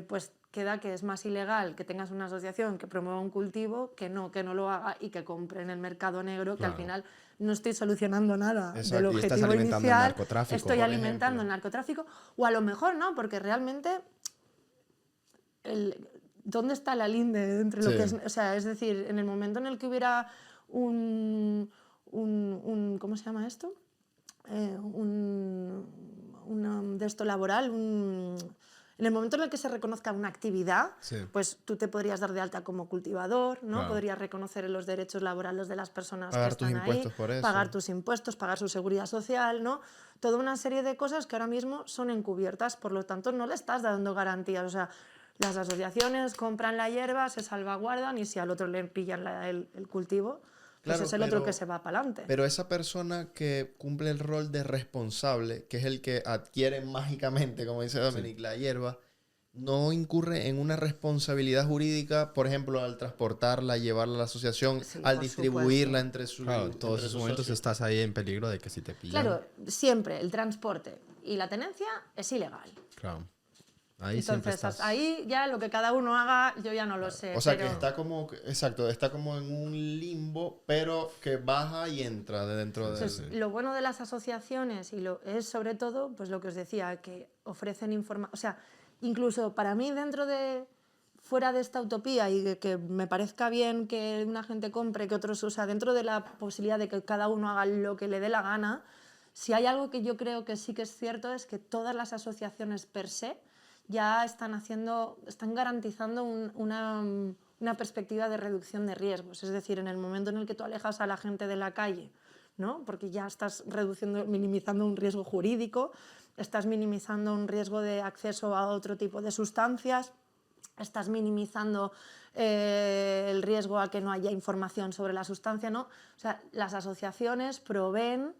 Speaker 1: Pues queda que es más ilegal que tengas una asociación que promueva un cultivo que no lo haga y que compre en el mercado negro, que al
Speaker 2: Claro.
Speaker 1: final no estoy solucionando nada
Speaker 2: Exacto,
Speaker 1: del
Speaker 2: y estás
Speaker 1: objetivo
Speaker 2: alimentando el
Speaker 1: inicial,
Speaker 2: narcotráfico,
Speaker 1: estoy
Speaker 2: por
Speaker 1: alimentando
Speaker 3: ejemplo.
Speaker 1: el narcotráfico, o a lo mejor no, porque realmente ¿dónde está la linde entre lo
Speaker 2: Sí.
Speaker 1: que es? O sea, es decir, en el momento en el que hubiera un ¿cómo se llama esto? De esto laboral, en el momento en el que se reconozca una actividad,
Speaker 2: Sí.
Speaker 1: pues tú te podrías dar de alta como cultivador, ¿no?
Speaker 2: Claro.
Speaker 1: Podrías reconocer los derechos laborales de las personas
Speaker 3: Pagar
Speaker 1: que
Speaker 3: tus
Speaker 1: están ahí,
Speaker 3: impuestos por eso.
Speaker 1: pagar tus impuestos, pagar su seguridad social, ¿no? Toda una serie de cosas que ahora mismo son encubiertas, por lo tanto no le estás dando garantías. O sea, las asociaciones compran la hierba, se salvaguardan y si al otro le pillan el cultivo, pues
Speaker 3: Claro,
Speaker 1: es el otro
Speaker 3: pero-
Speaker 1: que se va para adelante.
Speaker 3: Pero esa persona que cumple el rol de responsable, que es el que adquiere mágicamente, como dice Dominic, la hierba, no incurre en una responsabilidad jurídica, por ejemplo, al transportarla, llevarla a la asociación,
Speaker 1: Sí,
Speaker 3: al
Speaker 1: por
Speaker 3: distribuirla
Speaker 1: supuesto.
Speaker 3: entre sus
Speaker 2: Claro, en todos
Speaker 3: entre
Speaker 2: esos
Speaker 3: sus
Speaker 2: momentos
Speaker 3: socios.
Speaker 2: estás ahí en peligro de que si te pillan.
Speaker 1: Claro, siempre el transporte y la tenencia es ilegal.
Speaker 2: Claro. Ahí siempre
Speaker 1: Entonces,
Speaker 2: estás.
Speaker 1: ahí ya lo que cada uno haga, yo ya no lo sé.
Speaker 3: O sea,
Speaker 1: pero...
Speaker 3: que está como, exacto, está como en un limbo, pero que baja y entra de dentro de
Speaker 1: Entonces,
Speaker 3: él.
Speaker 1: lo bueno de las asociaciones es sobre todo, pues lo que os decía, que ofrecen información, o sea, incluso para mí fuera de esta utopía y de que me parezca bien que una gente compre, que otros, o sea, dentro de la posibilidad de que cada uno haga lo que le dé la gana, si hay algo que yo creo que sí que es cierto es que todas las asociaciones per se ya están garantizando una perspectiva de reducción de riesgos. Es decir, en el momento en el que tú alejas a la gente de la calle, ¿no? Porque ya estás minimizando un riesgo jurídico, estás minimizando un riesgo de acceso a otro tipo de sustancias, estás minimizando el riesgo a que no haya información sobre la sustancia, ¿no? O sea, las asociaciones proveen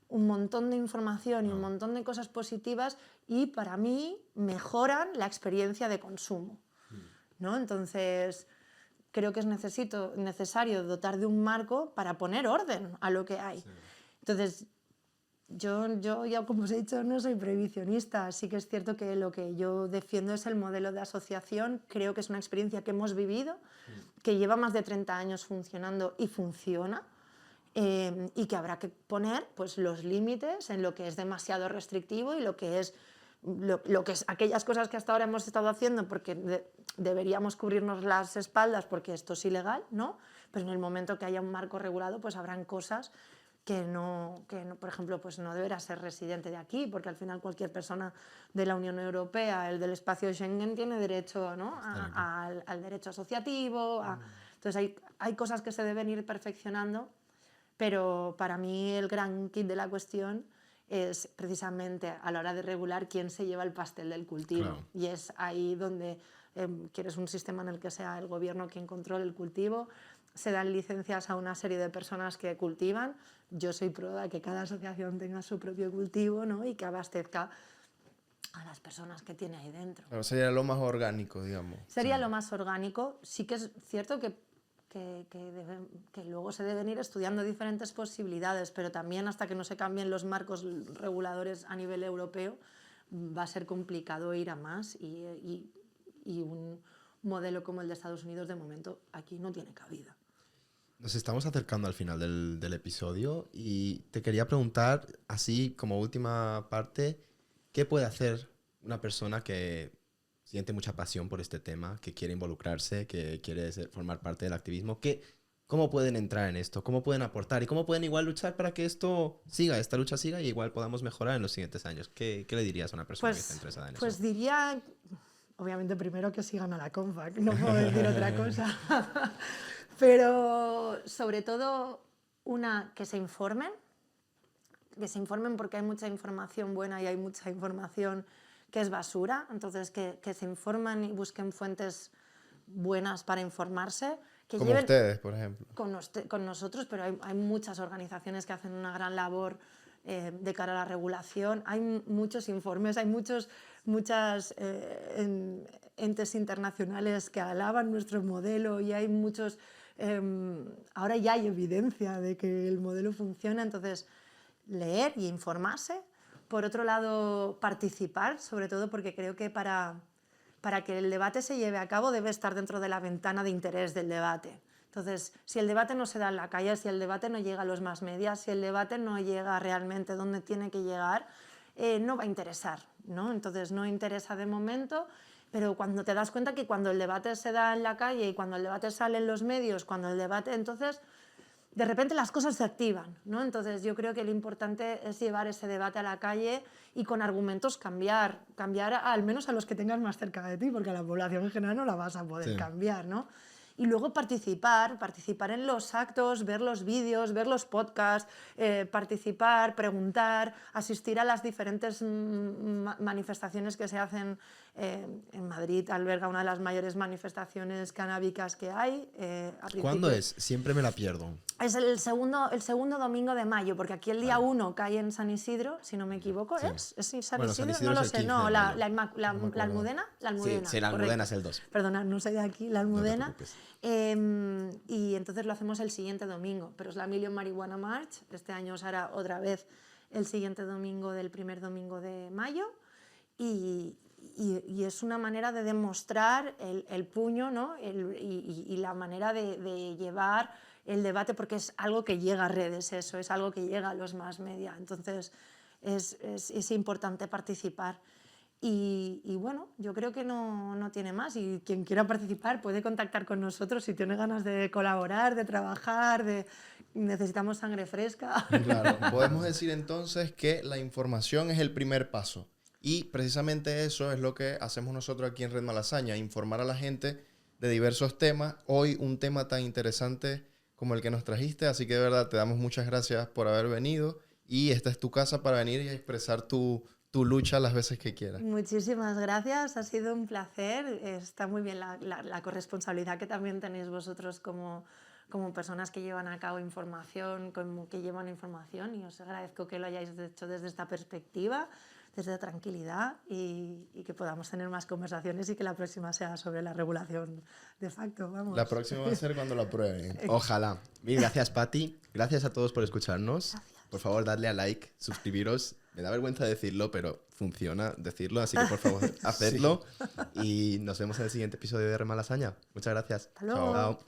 Speaker 1: un montón de información y un montón de cosas positivas y para mí mejoran la experiencia de consumo, ¿no? Entonces, creo que es necesario dotar de un marco para poner orden a lo que hay. Sí. Entonces, yo ya como os he dicho no soy prohibicionista, sí que es cierto que lo que yo defiendo es el modelo de asociación, creo que es una experiencia que hemos vivido, que lleva más de 30 años funcionando y funciona, y que habrá que poner pues, los límites en lo que es demasiado restrictivo y lo que es aquellas cosas que hasta ahora hemos estado haciendo porque deberíamos cubrirnos las espaldas porque esto es ilegal, ¿no? Pero en el momento que haya un marco regulado, pues habrán cosas que no, por ejemplo, pues no deberá ser residente de aquí, porque al final cualquier persona de la Unión Europea, el del espacio Schengen, tiene derecho, ¿no? al derecho asociativo. Entonces hay cosas que se deben ir perfeccionando, pero para mí el gran kit de la cuestión es precisamente a la hora de regular quién se lleva el pastel del cultivo. Claro. Y es ahí donde quieres un sistema en el que sea el gobierno quien controle el cultivo, se dan licencias a una serie de personas que cultivan. Yo soy pro de que cada asociación tenga su propio cultivo, ¿no? Y que abastezca a las personas que tiene ahí dentro.
Speaker 3: Pero sería lo más orgánico, digamos.
Speaker 1: Sería lo más orgánico. Sí que es cierto que luego se deben ir estudiando diferentes posibilidades, pero también hasta que no se cambien los marcos reguladores a nivel europeo va a ser complicado ir a más y un modelo como el de Estados Unidos de momento aquí no tiene cabida.
Speaker 2: Nos estamos acercando al final del episodio y te quería preguntar, así como última parte, ¿qué puede hacer una persona que siente mucha pasión por este tema, que quiere involucrarse, que quiere formar parte del activismo? ¿Cómo pueden entrar en esto? ¿Cómo pueden aportar? ¿Y cómo pueden igual luchar para que esta lucha siga y igual podamos mejorar en los siguientes años? ¿Qué le dirías a una persona que está interesada en eso?
Speaker 1: Pues diría, obviamente primero que sigan a la CONFAC, no puedo decir otra cosa. Pero sobre todo, que se informen porque hay mucha información buena y hay mucha información que es basura, entonces que se informen y busquen fuentes buenas para informarse.
Speaker 3: Como ustedes, por ejemplo.
Speaker 1: Con nosotros, pero hay muchas organizaciones que hacen una gran labor de cara a la regulación. Hay muchos informes, hay muchas entes internacionales que alaban nuestro modelo y hay muchos... ahora ya hay evidencia de que el modelo funciona, entonces leer y informarse. Por otro lado, participar, sobre todo porque creo que para que el debate se lleve a cabo debe estar dentro de la ventana de interés del debate. Entonces, si el debate no se da en la calle, si el debate no llega a los más medios, si el debate no llega realmente donde tiene que llegar, no va a interesar, ¿no? Entonces, no interesa de momento, pero cuando te das cuenta que cuando el debate se da en la calle y cuando el debate sale en los medios, cuando el debate, entonces, de repente las cosas se activan, ¿no? Entonces, yo creo que lo importante es llevar ese debate a la calle y con argumentos cambiar al menos a los que tengas más cerca de ti, porque a la población en general no la vas a poder cambiar, ¿no? Y luego participar en los actos, ver los vídeos, ver los podcasts, participar, preguntar, asistir a las diferentes manifestaciones que se hacen. En Madrid alberga una de las mayores manifestaciones canábicas que hay.
Speaker 2: ¿Cuándo es? Siempre me la pierdo.
Speaker 1: Es el segundo domingo de mayo, porque aquí el día 1 cae en San Isidro, si no me equivoco.
Speaker 2: Sí.
Speaker 1: ¿Es San
Speaker 2: Bueno,
Speaker 1: Isidro?
Speaker 2: San Isidro
Speaker 1: no lo
Speaker 2: es el
Speaker 1: sé,
Speaker 2: 15
Speaker 1: no,
Speaker 2: de
Speaker 1: la
Speaker 2: mayo.
Speaker 1: Almudena.
Speaker 2: Sí, la Almudena es el 2.
Speaker 1: Perdona, no soy de aquí, la Almudena.
Speaker 2: No te preocupes.
Speaker 1: Y entonces lo hacemos el siguiente domingo, pero es la Million Marijuana March. Este año se hará otra vez el siguiente domingo del primer domingo de mayo. Y y es una manera de demostrar el puño, ¿no? Y la manera de llevar el debate, porque es algo que llega a redes, eso, es algo que llega a los más media. Entonces es importante participar. Y bueno, yo creo que no tiene más. Y quien quiera participar puede contactar con nosotros si tiene ganas de colaborar, de trabajar, necesitamos sangre fresca.
Speaker 3: Claro, podemos decir entonces que la información es el primer paso. Y precisamente eso es lo que hacemos nosotros aquí en Red Malasaña, informar a la gente de diversos temas. Hoy un tema tan interesante como el que nos trajiste, así que de verdad te damos muchas gracias por haber venido y esta es tu casa para venir y expresar tu lucha las veces que quieras.
Speaker 1: Muchísimas gracias, ha sido un placer. Está muy bien la corresponsabilidad que también tenéis vosotros como personas que llevan a cabo información, que llevan información, y os agradezco que lo hayáis hecho desde esta perspectiva, desde la tranquilidad, y que podamos tener más conversaciones y que la próxima sea sobre la regulación de facto. Vamos.
Speaker 3: La próxima va a ser cuando la prueben.
Speaker 2: Ojalá. Mil gracias, Pati. Gracias a todos por escucharnos.
Speaker 1: Gracias.
Speaker 2: Por favor, dadle a like, suscribiros. Me da vergüenza decirlo, pero funciona decirlo, así que por favor, hacedlo. Sí. Y nos vemos en el siguiente episodio de Re Malasaña. Muchas gracias.
Speaker 1: Hasta luego.
Speaker 2: Chao.